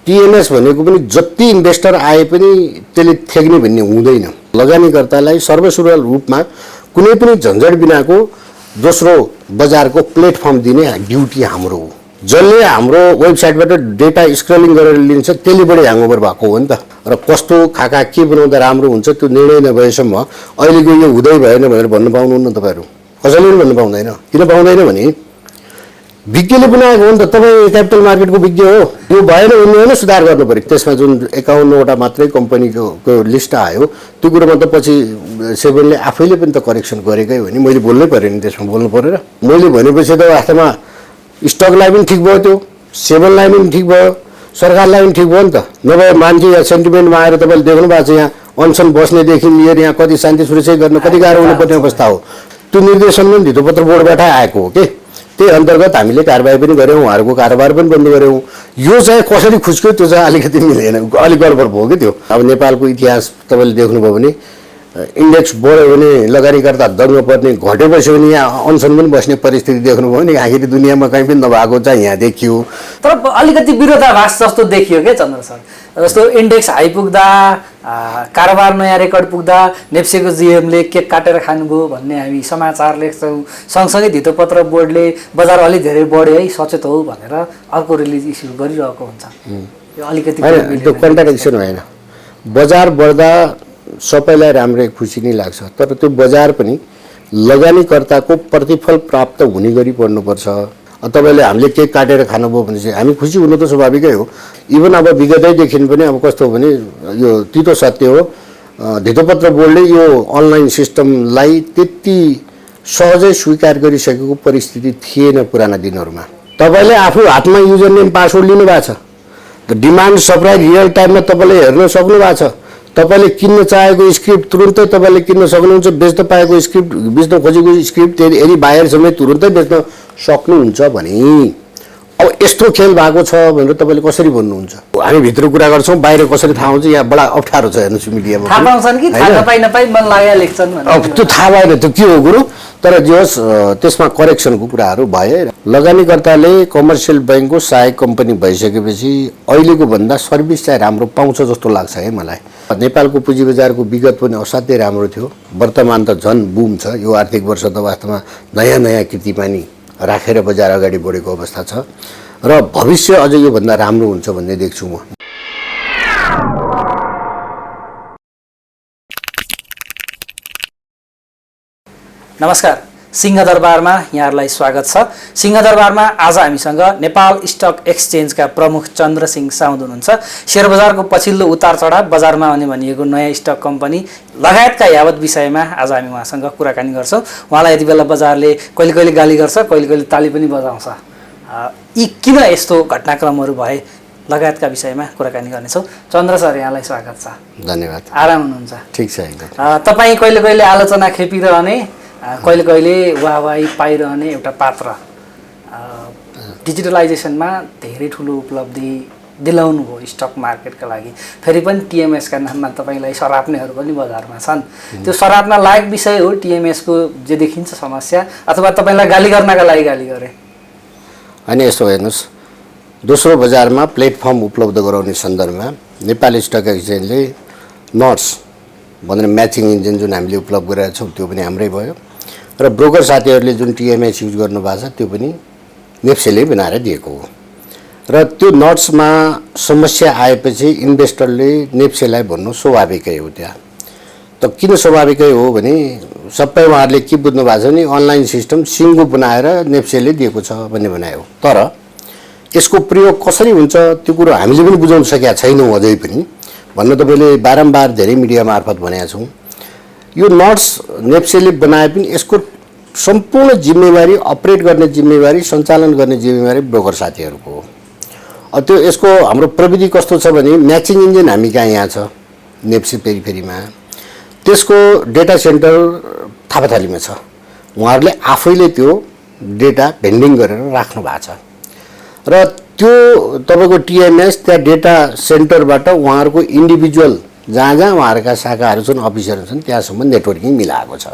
TMS भनेको पनि जति इन्भेस्टर आए पनि त्यसले थ्याक्ने भन्ने हुँदैन। लगानीकर्तालाई सर्वसुरुवात रूपमा कुनै पनि झन्झट बिनाको दोस्रो बजारको प्लेटफर्म दिने ड्युटी हाम्रो हो। जसले हाम्रो वेबसाइटबाट डेटा स्क्रलिङ गरेर लिन्छ त्यसले बढी ह्याङओभर भएको हो नि त। र कस्तो खाका के बनाउँदा राम्रो हुन्छ त्यो निर्णय नभएसम्म अहिलेको यो हुँदै भएन भनेर भन्न पाउनुहुन्न तपाईहरू। कसैले पनि भन्न पाउँदैन। किन पाउँदैन भने विज्ञले बनाएको हो नि त। तपाईँ क्यापिटल मार्केटको विज्ञ हो। यो भएन भन्ने होइन, सुधार गर्नु पऱ्यो। त्यसमा जुन 51वटा मात्रै कम्पनीको लिस्ट आयो त्यो कुरोमा त पछि सेभेनले आफैले पनि त करेक्सन गरेकै हो नि। मैले बोल्नै पऱ्यो नि, त्यसमा बोल्नु पऱ्यो र मैले भनेपछि त वास्तवमा स्टकलाई पनि ठिक भयो, त्यो सेभेनलाई पनि ठिक भयो, सरकारलाई पनि ठिक भयो नि त। नभए मान्छे यहाँ सेन्टिमेन्टमा आएर तपाईँले देख्नु भएको छ यहाँ अनसन बस्नेदेखि लिएर यहाँ कति शान्ति सुरक्षा गर्न कति गाह्रो हुनुपर्ने अवस्था हो। त्यो निर्देशन पनि धितोपत्र बोर्डबाट आएको हो कि त्यही अन्तर्गत हामीले कारबाही पनि गऱ्यौँ, उहाँहरूको कारोबार पनि बन्द गऱ्यौँ। यो चाहिँ कसरी खुस्क्यो त्यो चाहिँ अलिकति मिलेन, अलिक गडबड भयो कि त्यो। अब नेपालको इतिहास तपाईँले देख्नुभयो भने इन्डेक्स बढ्यो भने लगानीकर्ता दङ्ग पर्ने, घटेपछि भने यहाँ अनसन पनि बस्ने परिस्थिति देख्नुभयो भने आखिर दुनियाँमा कहीँ पनि नभएको चाहिँ यहाँ देखियो। तर अलिकति विरोधाभास जस्तो देखियो क्या चन्द्र सर। जस्तो इन्डेक्स हाई पुग्दा, कारोबार नयाँ रेकर्ड पुग्दा नेप्सेको जिएमले केक काटेर खानुभयो भन्ने हामी समाचार लेख्छौँ। सँगसँगै धितोपत्र बोर्डले बजार अलिक धेरै बढ्यो है, सचेत हो भनेर अर्को रिलिज इस्यु गरिरहेको हुन्छ। यो अलिकति त्यो कन्ट्राडिक्सन होइन। बजार बढ्दा सबैलाई राम्रै खुसी नै लाग्छ, तर त्यो बजार पनि लगानीकर्ताको प्रतिफल प्राप्त हुने गरी बढ्नुपर्छ। तपाईँले हामीले केक काटेर खानुभयो भने चाहिँ हामी खुसी हुनु त स्वाभाविकै हो। इभन अब विगतैदेखि पनि अब कस्तो हो भने यो तितो सत्य हो, धितोपत्र बोर्डले यो अनलाइन सिस्टमलाई त्यति सहजै स्वीकार गरिसकेको परिस्थिति थिएन पुराना दिनहरूमा। तपाईँले आफू हातमा युजर नेम पासवर्ड लिनु भएको छ, डिमान्ड सप्लाई रियल टाइममा तपाईँले हेर्न सक्नु भएको छ। तपाईँले किन्न चाहेको स्क्रिप्ट तुरुन्तै तपाईँले किन्न सक्नुहुन्छ, बेच्न पाएको स्क्रिप्ट, बेच्न खोजेको स्क्रिप्ट यदि बाहिर समेत तुरुन्तै बेच्न सक्नुहुन्छ भने अब यस्तो खेल भएको छ भनेर तपाईँले कसरी भन्नुहुन्छ? हामी भित्र कुरा गर्छौँ, बाहिर कसरी थाहा हुन्छ यहाँ बडा अप्ठ्यारो छ। हेर्नुहोस् मिडियामा थाहा पाउँछन् कि थाहा नपाइ नपाइ मन लाग्या लेख्छन् अब त्यो थाहा भएन त्यो के हो गुरु। तर जे होस् त्यसमा करेक्सनको कुराहरू भए। लगानीकर्ताले कमर्सियल ब्याङ्कको सहायक कम्पनी भइसकेपछि अहिलेको भन्दा सर्भिस चाहिँ राम्रो पाउँछ जस्तो लाग्छ है मलाई। नेपालको पुँजी बजारको विगत पनि असाध्यै राम्रो थियो, वर्तमान त झन् बुम छ। यो आर्थिक वर्ष त वास्तवमा नयाँ नयाँ कीर्तिमानी राखेर बजार अगाडि बढेको अवस्था छ र भविष्य अझ योभन्दा राम्रो हुन्छ भन्ने देख्छु म। नमस्कार, सिंहदरबारमा यहाँहरूलाई स्वागत छ। सिंहदरबारमा आज हामीसँग नेपाल स्टक एक्सचेन्जका प्रमुख चन्द्रसिंह साउद हुनुहुन्छ। शेयर बजारको पछिल्लो उतार चढाव, बजारमा आउने भनिएको नयाँ स्टक कम्पनी लगायतका यावत विषयमा आज हामी उहाँसँग कुराकानी गर्छौँ। उहाँलाई यति बेला बजारले कहिले कहिले गाली गर्छ, कहिले कहिले ताली पनि बजाउँछ। यी किन यस्तो घटनाक्रमहरू भए लगायतका विषयमा कुराकानी गर्नेछौँ। चन्द्र सर, यहाँलाई स्वागत छ। धन्यवाद। आराम हुनुहुन्छ? ठिक छ एकदम। तपाईँ कहिले कहिले आलोचना खेपिरहने, कहिले कहिले वाहवाही पाइरहने एउटा पात्र, डिजिटलाइजेसनमा धेरै ठुलो उपलब्धि दिलाउनु भयो स्टक मार्केटका लागि। फेरि पनि टिएमएसका नाममा तपाईँलाई सराप्नेहरू पनि बजारमा छन्। त्यो सराप्न लायक विषय हो टिएमएसको जे देखिन्छ समस्या, अथवा तपाईँलाई गाली गर्नका लागि गाली गरे? होइन, यस्तो हेर्नुहोस्, दोस्रो बजारमा प्लेटफर्म उपलब्ध गराउने सन्दर्भमा नेपाल स्टक एक्सचेन्जले नट्स भनेर म्याचिङ इन्जिन जुन हामीले उपलब्ध गरेका छौँ त्यो पनि हाम्रै भयो र ब्रोकर साथीहरूले जुन टिएमएस युज गर्नुभएको छ त्यो पनि नेप्सेले बनाएर दिएको हो। र त्यो नट्समा समस्या आएपछि इन्भेस्टरले नेप्सेलाई भन्नु स्वाभाविकै हो। त्यहाँ त किन स्वाभाविकै हो भने सबै उहाँहरूले के बुझ्नु भएको छ भने अनलाइन सिस्टम सिङ्गो बनाएर नेप्सेले दिएको छ भन्ने बनायो। तर यसको प्रयोग कसरी हुन्छ त्यो कुरो हामीले पनि बुझाउन सकेका छैनौँ अझै पनि। भन्न तपाईँले बारम्बार धेरै मिडिया मार्फत भनेका छौँ, यो नट्स नेप्सेले बनाए पनि यसको सम्पूर्ण जिम्मेवारी, अपरेट गर्ने जिम्मेवारी, सञ्चालन गर्ने जिम्मेवारी ब्रोकर साथीहरूको हो। त्यो यसको हाम्रो प्रविधि कस्तो छ भने म्याचिङ इन्जिन हामी कहाँ यहाँ छ नेप्से पेरिफेरीमा, त्यसको डेटा सेन्टर थापाथलीमा छ। उहाँहरूले आफैले त्यो डेटा भेन्डिङ गरेर राख्नु भएको छ र त्यो तपाईँको टिएमएस त्यहाँ डेटा सेन्टरबाट उहाँहरूको इन्डिभिजुअल जहाँ जहाँ उहाँहरूका शाखाहरू छन्, अफिसहरू छन्, त्यहाँसम्म नेटवर्किङ मिलाएको छ।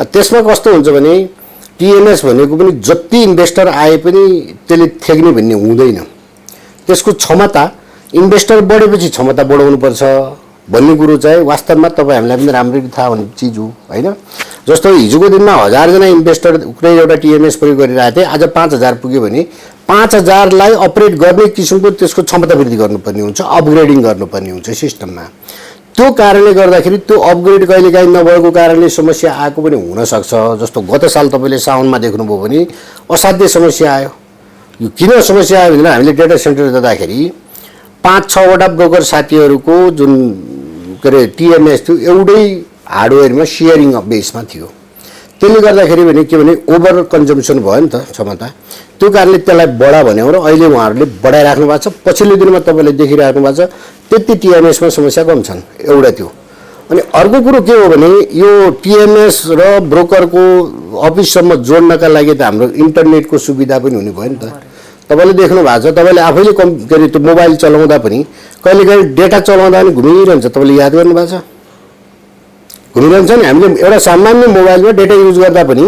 त्यसमा कस्तो हुन्छ भने टिएमएस भनेको पनि जति इन्भेस्टर आए पनि त्यसले थ्याक्ने भन्ने हुँदैन। त्यसको क्षमता इन्भेस्टर बढेपछि क्षमता बढाउनुपर्छ भन्ने कुरो चाहिँ वास्तवमा तपाईँ हामीलाई पनि राम्ररी थाहा हुने चिज हो होइन। जस्तो हिजोको दिनमा 1000जना इन्भेस्टर कुनै एउटा टिएमएस प्रयोग गरिरहेको थिए, आज 5000 पुग्यो भने 5000लाई अपरेट गर्ने किसिमको त्यसको क्षमता वृद्धि गर्नुपर्ने हुन्छ, अपग्रेडिङ गर्नुपर्ने हुन्छ सिस्टममा। त्यो कारणले गर्दाखेरि त्यो अपग्रेड कहिलेकाहीँ नभएको कारणले समस्या आएको पनि हुनसक्छ। जस्तो गत साल तपाईँले साउनमा देख्नुभयो भने असाध्य समस्या आयो। यो किन समस्या आयो भने हामीले डेटा सेन्टर जाँदाखेरि 5-6वटा ब्रोकर साथीहरूको जुन के अरे टिएमएस थियो एउटै हार्डवेयरमा सेयरिङ बेसमा थियो। त्यसले गर्दाखेरि भने के भने ओभर कन्जम्सन भयो नि त क्षमता, त्यो कारणले त्यसलाई बढा भन्यो र अहिले उहाँहरूले बढाइराख्नु भएको छ। पछिल्लो दिनमा तपाईँले देखिराख्नु भएको छ त्यति टिएमएसमा समस्या कम छन्, एउटा त्यो। अनि अर्को कुरो के हो भने यो टिएमएस र ब्रोकरको अफिससम्म जोड्नका लागि त हाम्रो इन्टरनेटको सुविधा पनि हुने भयो नि त। तपाईँले देख्नु भएको छ, तपाईँले आफैले के अरे त्यो मोबाइल चलाउँदा पनि कहिलेकाहीँ डेटा चलाउँदा पनि घुमिरहन्छ। तपाईँले याद गर्नुभएको छ, घुमिरहन्छ नि। हामीले एउटा सामान्य मोबाइलमा डेटा युज गर्दा पनि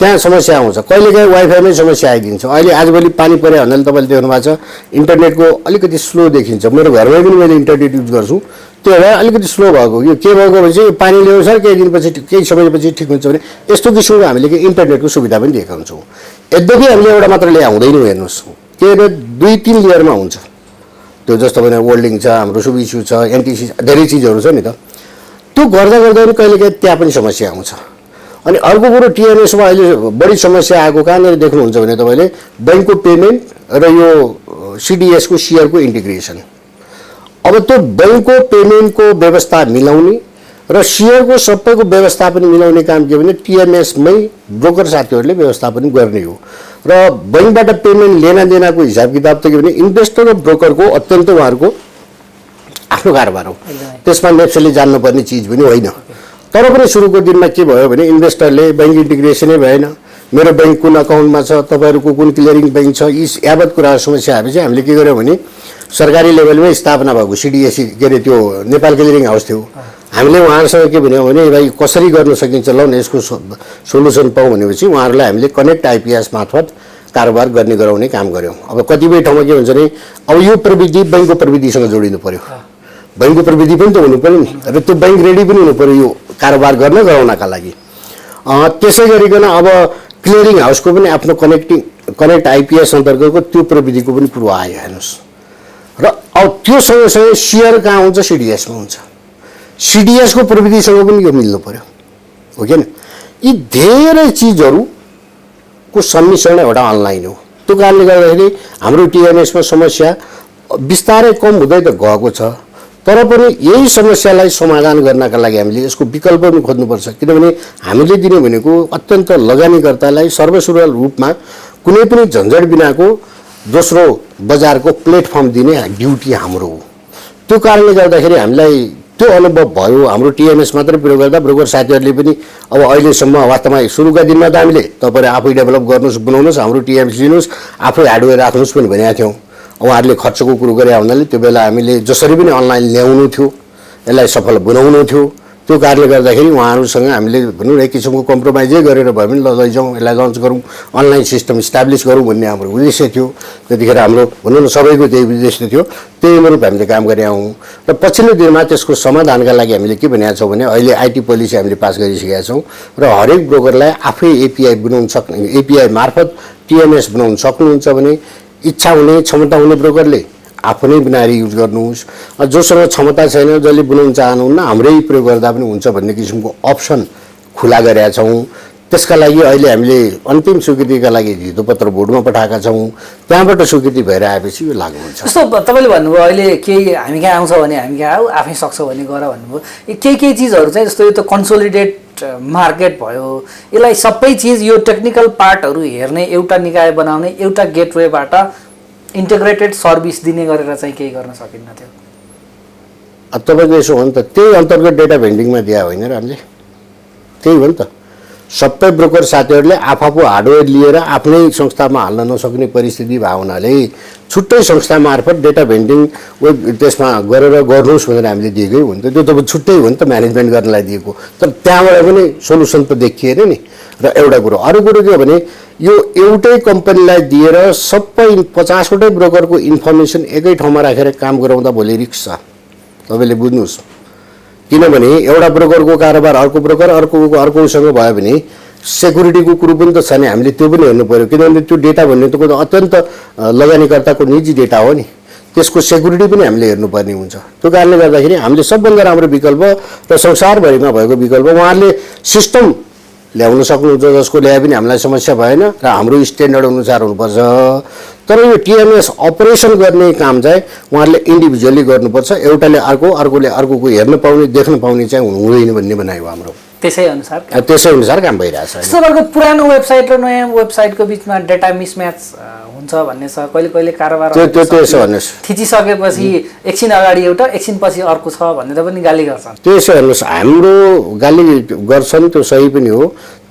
त्यहाँ समस्या आउँछ, कहिलेकाहीँ वाइफाईमै समस्या आइदिन्छ। अहिले आजभोलि पानी पऱ्यो भन्नाले तपाईँले देख्नु भएको छ इन्टरनेटको अलिकति स्लो देखिन्छ। मेरो घरमै पनि मैले इन्टरनेट युज गर्छु, त्यो भएर अलिकति स्लो भएको। यो के भएको भने चाहिँ पानी ल्याउँछ केही दिनपछि केही समयपछि ठिक हुन्छ भने यस्तो किसिमको हामीले इन्टरनेटको सुविधा पनि दिएका हुन्छौँ। यद्यपि हामीले एउटा मात्र ल्याए हुँदैनौँ, हेर्नुहोस् के अरे 2-3 लेयरमा हुन्छ त्यो। जस्तो भने होल्डिङ छ, हाम्रो सुबिसु छ, एनटिसी धेरै चिजहरू छ नि त। त्यो गर्दा गर्दा पनि कहिलेकाहीँ त्यहाँ पनि समस्या आउँछ। अनि अर्को कुरो टिएमएसमा अहिले बढी समस्या आएको कहाँनिर देख्नुहुन्छ भने तपाईँले बैंकको पेमेन्ट र यो सिडिएसको सेयरको इन्टिग्रेसन। अब त्यो बैंकको पेमेन्टको व्यवस्था मिलाउने र सेयरको सबैको व्यवस्थापन मिलाउने काम के भने टिएमएसमै ब्रोकर साथीहरूले व्यवस्थापन गर्ने हो। र बैंकबाट पेमेन्ट लेनादेनाको हिसाब किताब त के भने इन्भेस्टर र ब्रोकरको अत्यन्त उहाँहरूको आफ्नो कारोबार हो, त्यसमा नेप्सेले जान्नुपर्ने चिज पनि होइन। तर पनि सुरुको दिनमा के भयो भने इन्भेस्टरले बैंक इन्टिग्रेसनै भएन, मेरो बैंक कुन अकाउन्टमा छ, तपाईँहरूको कुन क्लियरिङ बैंक छ, यी यावत कुरा समस्या आएपछि हामीले के गर्यौँ भने सरकारी लेभलमै स्थापना भएको सिडिएससी के अरे त्यो नेपाल क्लियरिङ हाउस थियो। हामीले उहाँहरूसँग के भन्यौँ भने भाइ कसरी गर्न सकिन्छ ल यसको सोल्युसन पाऊँ भनेपछि उहाँहरूलाई हामीले कनेक्ट आइपिएस मार्फत कारोबार गर्ने गराउने काम गऱ्यौँ। अब कतिपय ठाउँमा के हुन्छ भने अब यो प्रविधि बैंकको प्रविधिसँग जोडिनु पर्यो, बैंकको प्रविधि पनि त हुनु पर्यो नि, र त्यो बैंक रेडी पनि हुनु पर्यो यो कारोबार गर्न गराउनका लागि। त्यसै गरिकन अब क्लियरिङ हाउसको पनि आफ्नो कनेक्ट आइपिएस अन्तर्गतको त्यो प्रविधिको पनि कुरो आयो हेर्नुहोस्। र अब त्यो सँगसँगै सेयर कहाँ हुन्छ, सिडिएसमा हुन्छ, सिडिएसको प्रविधिसँग पनि यो मिल्नु पर्यो, हो कि न। यी धेरै चिजहरूको सम्मिश्रण एउटा अनलाइन हो। त्यो कारणले गर्दाखेरि हाम्रो टिएमएसमा समस्या बिस्तारै कम हुँदै त गएको छ। तर पनि यही समस्यालाई समाधान गर्नका लागि हामीले यसको विकल्प पनि खोज्नुपर्छ। किनभने हामीले दिने भनेको अत्यन्त लगानीकर्तालाई सर्वसुलभ रूपमा कुनै पनि झन्झट बिनाको दोस्रो बजारको प्लेटफर्म दिने ड्युटी हाम्रो हो। त्यो कारणले गर्दाखेरि हामीलाई त्यो अनुभव भयो। हाम्रो टिएमएस मात्रै प्रयोग गर्दा ब्रोकर साथीहरूले पनि अब अहिलेसम्म वास्तवमा सुरुका दिनमा त हामीले तपाईँले आफै डेभलप गर्नुहोस्, बनाउनुहोस्, हाम्रो टिएमएस लिनुहोस्, आफै हार्डवेयर राख्नुहोस् पनि भनेका थियौँ। उहाँहरूले खर्चको कुरो गरे हुनाले त्यो बेला हामीले जसरी पनि अनलाइन ल्याउनु थियो, यसलाई सफल बनाउनु थियो। त्यो कारणले गर्दाखेरि उहाँहरूसँग हामीले भनौँ एक किसिमको कम्प्रोमाइजै गरेर भए पनि लैजाउँ, यसलाई लन्च गरौँ, अनलाइन सिस्टम इस्टाब्लिस गरौँ भन्ने हाम्रो उद्देश्य थियो। त्यतिखेर हाम्रो भनौँ न सबैको त्यही उद्देश्य थियो, त्यही अनुरूप हामीले काम गरे हौँ। र पछिल्लो दिनमा त्यसको समाधानका लागि हामीले के भनेका छौँ भने अहिले आइटी पोलिसी हामीले पास गरिसकेका छौँ र हरेक ब्रोकरलाई आफै एपिआई बनाउन सक्ने, एपिआई मार्फत टिएमएस बनाउन सक्नुहुन्छ भने इच्छा हुने क्षमता हुने ब्रोकरले आफ्नै बनाएर युज गर्नुहोस्। जोसँग क्षमता छैन, जसले बनाउन चाहनुहुन्न हाम्रै प्रयोग गर्दा पनि हुन्छ भन्ने किसिमको अप्सन खुला गरेका छौँ। त्यसका लागि अहिले हामीले अन्तिम स्वीकृतिका लागि धितोपत्र बोर्डमा पठाएका छौँ, त्यहाँबाट स्वीकृति भएर आएपछि यो लागू हुन्छ। जस्तो तपाईँले भन्नुभयो अहिले केही हामी कहाँ आउँछ भने हामी कहाँ आऊ, आफै सक्छ भने गर भन्नुभयो। केही चिजहरू चाहिँ जस्तो यो त कन्सोलिडेट मार्केट भयो, यसलाई सबै चिज यो टेक्निकल पार्टहरू हेर्ने एउटा निकाय बनाउने एउटा गेटवेबाट इन्टिग्रेटेड सर्भिस दिने गरेर चाहिँ केही गर्न सकिन्न थियो। अब तपाईँको यसो हो नि त, त्यही अन्तर्गत डेटा भेन्डिङमा दिए होइन र हामीले, त्यही हो नि त। सबै ब्रोकर साथीहरूले आफू हार्डवेयर लिएर आफ्नै संस्थामा हाल्न नसक्ने परिस्थिति भएको हुनाले छुट्टै संस्था मार्फत डेटा भेन्डिङ त्यसमा गरेर गर्नुहोस् भनेर हामीले दिएकै हो नि त। त्यो त छुट्टै हो नि त म्यानेजमेन्ट गर्नलाई दिएको, तर त्यहाँबाट पनि सोल्युसन त देखिएन नि। र एउटा कुरो अरू कुरो के हो भने यो एउटै कम्पनीलाई दिएर सबै 50वटै ब्रोकरको इन्फर्मेसन एकै ठाउँमा राखेर काम गराउँदा भोलि रिस्क छ तपाईँले बुझ्नुहोस् किनभने एउटा ब्रोकरको कारोबार अर्को ब्रोकर अर्कोसँग भयो भने सेक्युरिटीको कुरो पनि त छ नि हामीले त्यो पनि हेर्नु पर्यो किनभने त्यो डेटा भन्ने त अत्यन्त लगानीकर्ताको निजी डेटा हो नि त्यसको सेक्युरिटी पनि हामीले हेर्नुपर्ने हुन्छ त्यो कारणले गर्दाखेरि हामीले सबभन्दा राम्रो विकल्प र संसारभरिमा भएको विकल्प उहाँहरूले सिस्टम ल्याउन सक्नुहुन्छ जसको ल्याए पनि हामीलाई समस्या भएन र हाम्रो स्ट्यान्डर्ड अनुसार हुनुपर्छ तर यो टिएमएस अपरेसन गर्ने काम चाहिँ उहाँहरूले इन्डिभिजुअली गर्नुपर्छ एउटाले अर्कोले अर्कोको हेर्न पाउने देख्न पाउने चाहिँ हुँदैन भन्ने भनाइ हो हाम्रो त्यसै अनुसार काम भइरहेछ तपाईँको पुरानो वेबसाइट र नयाँ वेबसाइटको बिचमा डेटा मिसम्याच हुन्छ भन्ने छ कहिले कहिले कारोबार त्यसो भन्नुहोस् थिचिसकेपछि एकछिन अगाडि एउटा एकछिन पछि अर्को छ भनेर पनि गाली गर्छन् त्यसो हेर्नुहोस् हाम्रो गाली गर्छन् त्यो सही पनि हो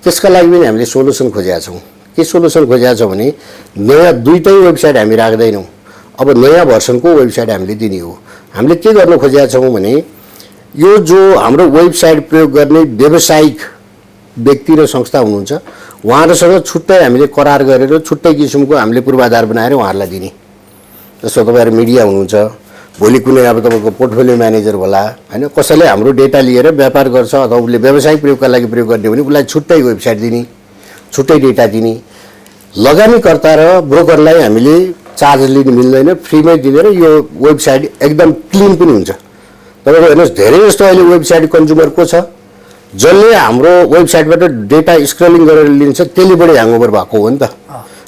त्यसका लागि पनि हामीले सोलुसन खोजेका छौँ के सोलुसन खोजेका छौँ भने नयाँ दुईटै वेबसाइट हामी राख्दैनौँ अब नयाँ भर्सनको वेबसाइट हामीले दिने हो हामीले के गर्न खोजेका छौँ भने यो जो हाम्रो वेबसाइट प्रयोग गर्ने व्यावसायिक व्यक्ति र संस्था हुनुहुन्छ उहाँहरूसँग छुट्टै हामीले करार गरेर छुट्टै किसिमको हामीले पूर्वाधार बनाएर उहाँहरूलाई दिने जस्तो तपाईँहरू मिडिया हुनुहुन्छ भोलि कुनै अब तपाईँको पोर्टफोलियो म्यानेजर होला होइन कसैले हाम्रो डेटा लिएर व्यापार गर्छ अथवा उसले व्यावसायिक प्रयोगका लागि प्रयोग गर्ने भने उसलाई छुट्टै वेबसाइट दिने छुट्टै डेटा दिने लगानीकर्ता र ब्रोकरलाई हामीले चार्ज लिनु मिल्दैन फ्रीमै दिँदैन यो वेबसाइट एकदम क्लिन पनि हुन्छ तपाईँको हेर्नुहोस् धेरै जस्तो अहिले वेबसाइट कन्ज्युमर को छ जसले हाम्रो वेबसाइटबाट डेटा स्क्रलिङ गरेर लिन्छ त्यसले बढी ह्याङओभर भएको हो नि त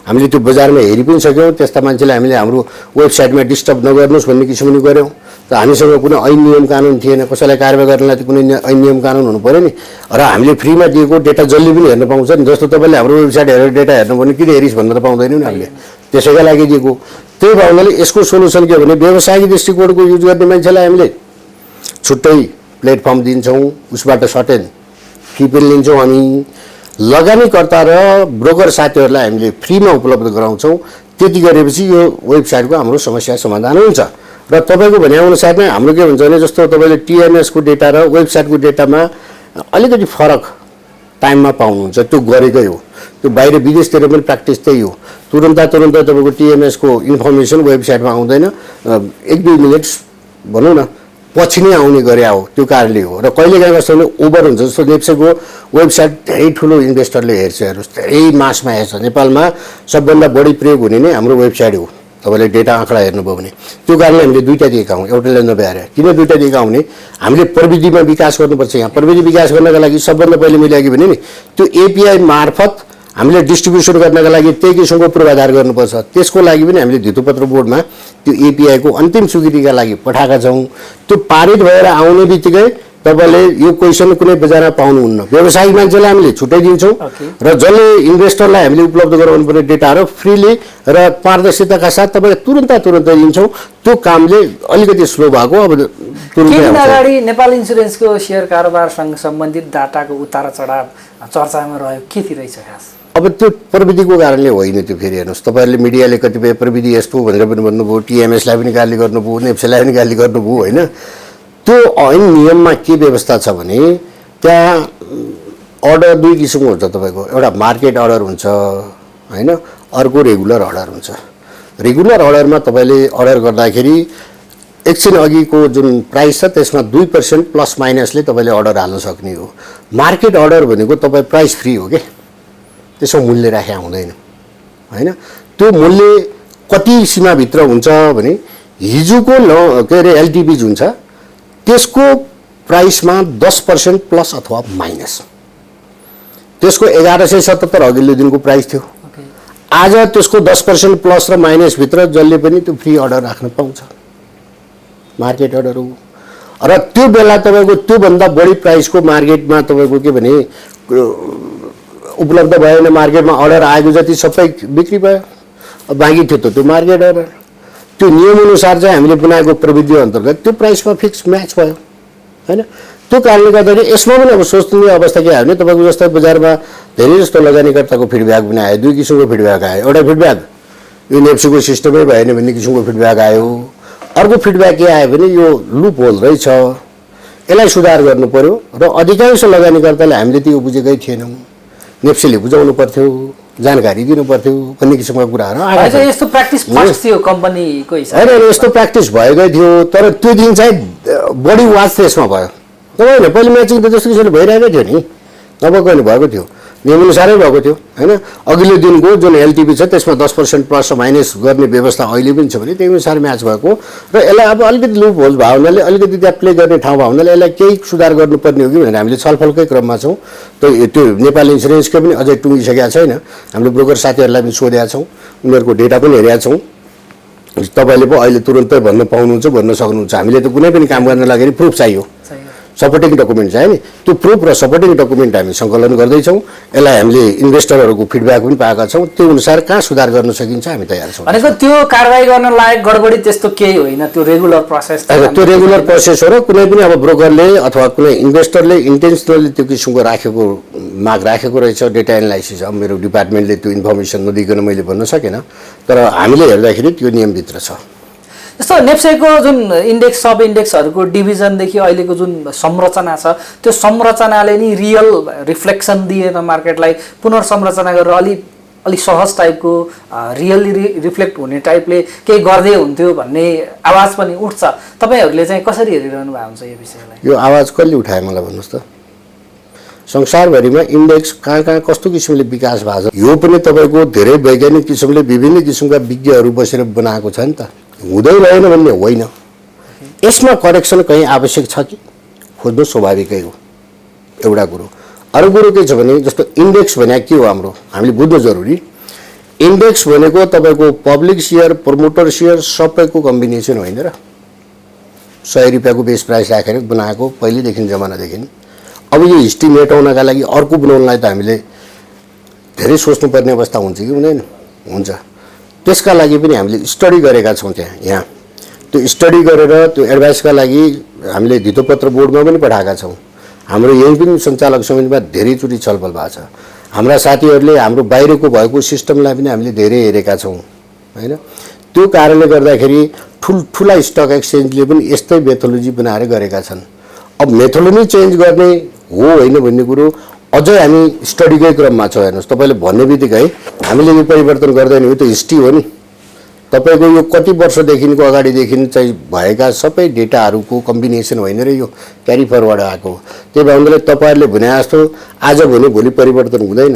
हामीले त्यो बजारमा हेरि पनि सक्यौँ त्यस्ता मान्छेलाई हामीले हाम्रो वेबसाइटमा डिस्टर्ब नगर्नुहोस् भन्ने किसिमले गऱ्यौँ त हामीसँग कुनै ऐन नियम कानुन थिएन कसैलाई कारबाही गर्नलाई त कुनै ऐन नियम कानुन हुनु पऱ्यो नि र हामीले फ्रीमा दिएको डेटा जसले पनि हेर्न पाउँछ नि जस्तो तपाईँले हाम्रो वेबसाइट हेरेर डेटा हेर्नु भने किन हेरिस् भनेर पाउँदैनौँ नि हामीले त्यसैका लागि दिएको त्यही भावनाले यसको सोलुसन के हो भने व्यवसायिक दृष्टिकोणको युज गर्ने मान्छेलाई हामीले छुट्टै प्लेटफर्म दिन्छौँ उसबाट सर्टेन फी पनि लिन्छौँ हामी लगानीकर्ता र ब्रोकर साथीहरूलाई हामीले फ्रीमा उपलब्ध गराउँछौँ त्यति गरेपछि यो वेबसाइटको हाम्रो समस्या समाधान हुन्छ र तपाईँको भनेअनुसार नै हाम्रो के हुन्छ भने जस्तो तपाईँले टिएमएसको डेटा र वेबसाइटको डेटामा अलिकति फरक टाइममा पाउनुहुन्छ त्यो गरेकै हो त्यो बाहिर विदेशतिर पनि प्र्याक्टिस त्यही हो तुरन्त तपाईँको टिएमएसको इन्फर्मेसन वेबसाइटमा आउँदैन 1-2 मिनट भनौँ न पछि नै आउने गरे हो त्यो कारणले हो र कहिलेकाहीँ कस्तो भने ओभर हुन्छ जस्तो नेप्सेको वेबसाइट धेरै ठुलो इन्भेस्टरले हेर्छ हेर्नुहोस् धेरै मासमा हेर्छ नेपालमा सबभन्दा बढी प्रयोग हुने नै हाम्रो वेबसाइट हो तपाईँले डेटा आँकडा हेर्नुभयो भने त्यो कारणले हामीले दुईवटा दिएका हौँ एउटाले नभ्याएर किन दुईवटा दिएका हुने हामीले प्रविधिमा विकास गर्नुपर्छ यहाँ प्रविधि विकास गर्नका लागि सबभन्दा पहिले मैले अघि भने नि त्यो एपिआई मार्फत हामीले डिस्ट्रिब्युसन गर्नका लागि त्यही किसिमको पूर्वाधार गर्नुपर्छ त्यसको लागि पनि हामीले धितोपत्र बोर्डमा त्यो एपिआईको अन्तिम स्वीकृतिका लागि पठाएका छौँ त्यो पारित भएर आउने बित्तिकै तपाईँले यो क्वेसन कुनै बजारमा पाउनुहुन्न व्यवसायिक मान्छेलाई हामीले छुट्टै दिन्छौँ र जसले इन्भेस्टरलाई हामीले उपलब्ध गराउनु पर्ने डेटाहरू फ्रीली र पारदर्शिताका साथ तपाईँले तुरन्त दिन्छौँ त्यो कामले अलिकति स्लो भएको अब तुरुन्तै अगाडि नेपाल इन्सुरेन्सको सेयर कारोबारसँग सम्बन्धित डाटाको उतार चढाव चर्चामा रह्यो के थिएछ खास अब त्यो प्रविधिको कारणले होइन त्यो फेरि हेर्नुहोस् तपाईँहरूले मिडियाले कतिपय प्रविधि यस्तो भनेर पनि भन्नुभयो टिएमएसलाई पनि गाली गर्नुभयो नेप्सेलाई पनि गाली गर्नुभयो होइन त्यो ऐन नियममा के व्यवस्था छ भने त्यहाँ अर्डर दुई किसिमको हुन्छ तपाईँको एउटा मार्केट अर्डर हुन्छ होइन अर्को रेगुलर अर्डर हुन्छ रेगुलर अर्डरमा तपाईँले अर्डर गर्दाखेरि एकछिन अघिको जुन प्राइस छ त्यसमा 2% प्लस माइनसले तपाईँले अर्डर हाल्न सक्ने हो मार्केट अर्डर भनेको तपाईँ प्राइस फ्री हो क्या त्यसो मूल्य राखे हुँदैन होइन त्यो मूल्य कति सीमाभित्र हुन्छ भने हिजोको के अरे एलटिपी जुन छ त्यसको प्राइसमा 10% प्लस अथवा माइनस त्यसको 1177 अघिल्लो दिनको प्राइस थियो आज त्यसको 10% प्लस र माइनस भित्र जसले पनि त्यो फ्री अर्डर राख्न पाउँछ मार्केट अर्डर हो र त्यो बेला तपाईँको त्योभन्दा बढी प्राइसको मार्केटमा तपाईँको के भने उपलब्ध भएन मार्केटमा अर्डर आएको जति सबै बिक्री भयो बाँकी थियो त्यो मार्केट अर्डर त्यो नियमअनुसार चाहिँ हामीले बनाएको प्रविधि अन्तर्गत त्यो प्राइसमा फिक्स म्याच भयो होइन त्यो कारणले गर्दाखेरि यसमा पनि अब सोच्ने अवस्था के आयो भने तपाईँको जस्तै बजारमा धेरै जस्तो लगानीकर्ताको फिडब्याक पनि आयो दुई किसिमको फिडब्याक आयो एउटा फिडब्याक यो नेप्सीको सिस्टमै भएन भन्ने किसिमको फिडब्याक आयो अर्को फिडब्याक के आयो भने यो लुप होल रहेछ यसलाई सुधार गर्नु पर्यो र अधिकांश लगानीकर्ताले हामीले त्यो बुझेकै थिएनौँ नेप्सीले बुझाउनु पर्थ्यो, जानकारी दिनु पर्थ्यो भन्ने किसिमका कुराहरू आएका छन्। यस्तो प्र्याक्टिस फर्स्ट थियो कम्पनीको हिसाबले। होइन यस्तो प्र्याक्टिस भएकै थियो, तर त्यो दिन चाहिँ बढी वाच त्यसमा भयो। होइन पहिले म्याचिङ त जस्तो किसिमले भइरहेकै थियो नि, नभएको होइन, भएको थियो, नियमअनुसारै भएको थियो होइन। अघिल्लो दिनको जुन एलटिभी छ त्यसमा 10% प्लस माइनस गर्ने व्यवस्था अहिले पनि छ भने त्यही अनुसार म्याच भएको र यसलाई अब अलिकति लुप होल भयो हुनाले, अलिकति त्यहाँ प्ले गर्ने ठाउँ भयो हुनाले यसलाई केही सुधार गर्नुपर्ने हो कि भनेर हामीले छलफलकै क्रममा छौँ। त्यो नेपाल इन्सुरेन्सकै पनि अझै टुङ्गिसकेका छैन। हामीले ब्रोकर साथीहरूलाई पनि सोधेका छौँ, उनीहरूको डेटा पनि हेरेका छौँ। तपाईँले पो अहिले तुरुन्तै भन्न पाउनुहुन्छ, भन्न सक्नुहुन्छ। हामीले त कुनै पनि काम गर्न लागि प्रुफ चाहियो, सपोर्टिङ डकुमेन्ट चाहियो नि। त्यो प्रुफ र सपोर्टिङ डकुमेन्ट हामी सङ्कलन गर्दैछौँ। यसलाई हामीले इन्भेस्टरहरूको फिडब्याक पनि पाएका छौँ। त्यो अनुसार कहाँ सुधार गर्न सकिन्छ हामी तयार छौँ। भनेको त्यो कारवाही गर्न लायक गडबडी त्यस्तो केही होइन, त्यो रेगुलर प्रोसेस। त्यो रेगुलर प्रोसेस हो र कुनै पनि अब ब्रोकरले अथवा कुनै इन्भेस्टरले इन्टेन्सनली त्यो किसिमको माग राखेको रहेछ डेटा एनालाइसिस। अब मेरो डिपार्टमेन्टले त्यो इन्फर्मेसन नदिकन मैले भन्न सकेन, तर हामीले हेर्दाखेरि त्यो नियमभित्र छ। जस्तो नेप्सेको जुन इन्डेक्स सब इन्डेक्सहरूको डिभिजनदेखि अहिलेको जुन संरचना छ त्यो संरचनाले नि रियल रिफ्लेक्सन दिएन मार्केटलाई, पुनर्संरचना गरेर अलि सहज टाइपको रियल्ली रिफ्लेक्ट हुने टाइपले केही गर्दै हुन्थ्यो भन्ने आवाज पनि उठ्छ। तपाईँहरूले चाहिँ कसरी हेरिरहनु भएको हुन्छ यो विषयलाई? यो आवाज कसले उठायो मलाई भन्नुहोस् त? संसारभरिमा इन्डेक्स कहाँ कहाँ कस्तो किसिमले विकास भएको छ यो पनि तपाईँको धेरै वैज्ञानिक किसिमले विभिन्न किसिमका विज्ञहरू बसेर बनाएको छ नि त। हुँदै रहेन भन्ने होइन, यसमा करेक्सन कहीँ आवश्यक छ कि खोज्नु स्वाभाविकै हो, एउटा कुरो। अरू कुरो के छ भने जस्तो इन्डेक्स भने के हो हाम्रो, हामीले बुझ्नु जरुरी। इन्डेक्स भनेको तपाईँको पब्लिक सेयर, प्रमोटर सेयर सबैको कम्बिनेसन होइन र। 100 रुपियाँको बेस प्राइस राखेर बनाएको पहिलेदेखि जमानादेखि। अब यो हिस्ट्री मेटाउनका लागि अर्को बनाउनलाई त हामीले धेरै सोच्नुपर्ने अवस्था हुन्छ कि हुँदैन? हुन्छ। त्यसका लागि पनि हामीले स्टडी गरेका छौँ यहाँ। त्यो स्टडी गरेर त्यो एडभाइसका लागि हामीले धितोपत्र बोर्डमा पनि पठाएका छौँ। हाम्रो यही पनि सञ्चालक समितिमा धेरैचोटि छलफल भएको छ। हाम्रा साथीहरूले हाम्रो बाहिरको भएको सिस्टमलाई पनि हामीले धेरै हेरेका छौँ होइन। त्यो कारणले गर्दाखेरि ठुल्ठुला स्टक एक्सचेन्जले पनि यस्तै मेथोलोजी बनाएर गरेका छन्। अब मेथोलोजी चेन्ज गर्ने हो होइन भन्ने कुरो अझै हामी स्टडीकै क्रममा छ। हेर्नुहोस्, तपाईँले भन्ने बित्तिकै हामीले यो परिवर्तन गर्दैन, यो त हिस्ट्री हो नि। तपाईँको यो कति वर्षदेखिको अगाडिदेखि चाहिँ भएका सबै डेटाहरूको कम्बिनेसन होइन र यो क्यारी फरवर्ड आएको। त्यही भएर तपाईँहरूले भने जस्तो आज भने भोलि परिवर्तन हुँदैन।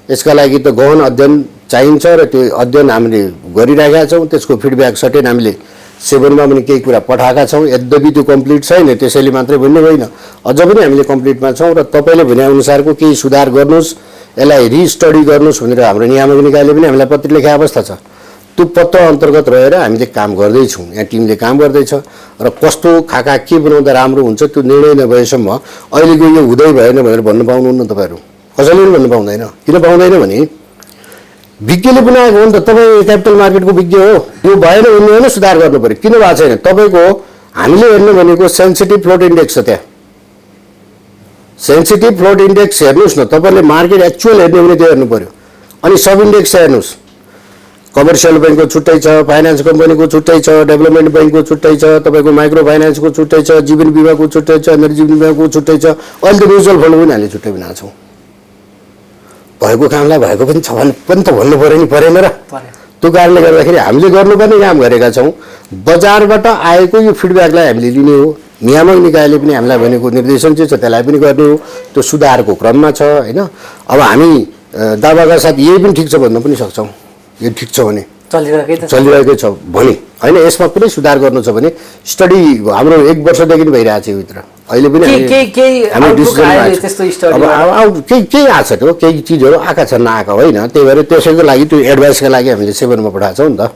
यसका लागि त गहन अध्ययन चाहिन्छ र त्यो अध्ययन हामीले गरिरहेका छौँ। त्यसको फिडब्याक सर्टेन हामीले 7मा पनि केही कुरा पठाएका छौँ। यद्यपि त्यो कम्प्लिट छैन, त्यसैले मात्रै भन्ने होइन, अझ पनि हामीले कम्प्लिटमा छौँ र तपाईँले भने अनुसारको केही सुधार गर्नुहोस्, यसलाई रिस्टडी गर्नुहोस् भनेर हाम्रो नियामक निकायले पनि हामीलाई पत्र लेखेको अवस्था छ। त्यो पत्र अन्तर्गत रहेर हामीले काम गर्दैछौँ, यहाँ टिमले काम गर्दैछ र कस्तो खाका के बनाउँदा राम्रो हुन्छ त्यो निर्णय नभएसम्म अहिलेको यो हुँदै भएन भनेर भन्न पाउनुहुन्न तपाईँहरू, कसैले पनि भन्नु पाउँदैन। किन पाउँदैन भने विज्ञले बनाएको हो नि त, तपाईँ क्यापिटल मार्केटको विज्ञ हो। यो भएन भन्ने होइन, सुधार गर्नु पऱ्यो। किन भएको छैन? तपाईँको हामीले हेर्नु भनेको सेन्सिटिभ फ्लोट इन्डेक्स छ, त्यहाँ सेन्सिटिभ फ्लोट इन्डेक्स हेर्नुहोस् न। तपाईँले मार्केट एक्चुअल हेर्ने भने त्यो हेर्नु पऱ्यो। अनि सब इन्डेक्स हेर्नुहोस्, कमर्सियल बैंकको छुट्टै छ, फाइनान्स कम्पनीको छुट्टै छ, डेभलपमेन्ट बैंकको छुट्टै छ, तपाईँको माइक्रो फाइनान्सको छुट्टै छ, जीवन बिमाको छुट्टै छ, एनर्जी बिमाको छुट्टै छ। अहिले त म्युचुअल फन्ड पनि हामीले छुट्टै बनाएको छौँ। भएको कामलाई भएको पनि छ भने पनि त भन्नु पऱ्यो नि, परेन र? त्यो कारणले गर्दाखेरि हामीले गर्नुपर्ने काम गरेका छौँ। बजारबाट आएको यो फिडब्याकलाई हामीले लिने हो। नियामक निकायले पनि हामीलाई भनेको निर्देशन चाहिँ छ, त्यसलाई पनि गर्ने हो। त्यो सुधारको क्रममा छ होइन। अब हामी दावाका साथ यही पनि ठिक छ भन्न पनि सक्छौँ। यो ठिक छ भने चलिरहेकै छ भने होइन, यसमा कुनै सुधार गर्नु छ भने स्टडी हाम्रो 1 वर्षदेखि भइरहेको छ यो भित्र। अहिले पनि हामी डिसिजन अब केही आएको छ, त्यो केही चिजहरू आएका छन्, नआएका होइन। त्यही भएर त्यसैको लागि त्यो एडभाइसका लागि हामीले 7मा पठाएको छौँ नि त।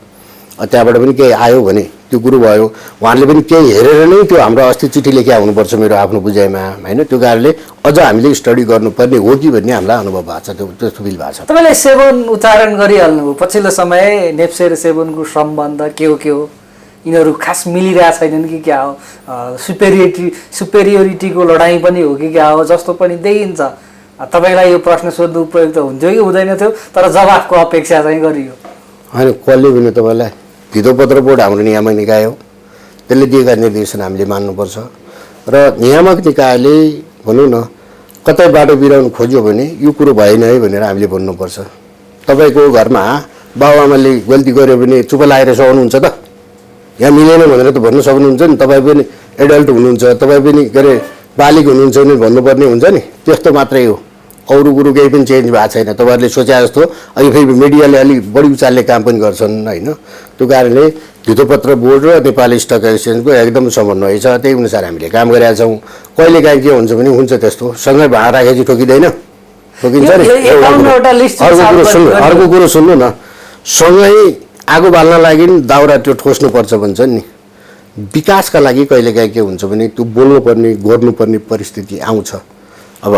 त्यहाँबाट पनि केही आयो भने त्यो कुरो भयो। उहाँहरूले पनि केही हेरेर नै त्यो हाम्रो अस्ति चिठी लेखिया हुनुपर्छ मेरो आफ्नो बुझाइमा होइन। त्यो कारणले अझ हामीले स्टडी गर्नुपर्ने हो कि भन्ने हामीलाई अनुभव भएको छ, त्यस्तो फिल भएको छ। तपाईँले 7 उच्चारण गरिहाल्नुभयो। पछिल्लो समय नेप्से र 7को सम्बन्ध के हो? यिनीहरू खास मिलिरहेको छैनन् कि क्या हो? सुपेरियोरिटीको लडाइँ पनि हो कि क्या हो जस्तो पनि देखिन्छ। तपाईँलाई यो प्रश्न सोध्नु उपयुक्त हुन्थ्यो कि हुँदैन थियो, तर जवाफको अपेक्षा चाहिँ गरियो होइन। कसले पनि तपाईँलाई धितोपत्र बोर्ड हाम्रो नियामक निकाय हो, त्यसले दिएका निर्देशन हामीले मान्नुपर्छ। र नियामक निकायले भनौँ न कतै बाटो बिराउनु खोज्यो भने यो कुरो भएन है भनेर हामीले भन्नुपर्छ। तपाईँको घरमा बाबुआमाले गल्ती गर्यो भने चुप लागेर सहनुहुन्छ त? यहाँ मिलेन भनेर त भन्नु सक्नुहुन्छ नि। तपाईँ पनि एडल्ट हुनुहुन्छ, तपाईँ पनि के अरे बालिक हुनुहुन्छ भने भन्नुपर्ने हुन्छ नि। त्यस्तो मात्रै हो, अरू कुरो केही पनि चेन्ज भएको छैन। तपाईँहरूले सोचे जस्तो अहिले फेरि मिडियाले अलिक बढी उचाल्ने काम पनि गर्छन् होइन। त्यो कारणले धितोपत्र बोर्ड र नेपाली स्टक एक्सचेन्जको एकदम समन्वय छ, त्यही अनुसार हामीले काम गरेका छौँ। कहिलेकाहीँ के हुन्छ भने हुन्छ त्यस्तो, सँगै भाँडा राखेपछि ठोकिँदैन, ठोकिन्छ नि। अर्को कुरो सुन्नु न, सँगै आगो बाल्न लागि दाउरा त्यो ठोस्नुपर्छ भन्छ नि। विकासका लागि कहिलेकाहीँ के हुन्छ भने त्यो बोल्नुपर्ने गर्नुपर्ने परिस्थिति आउँछ। अब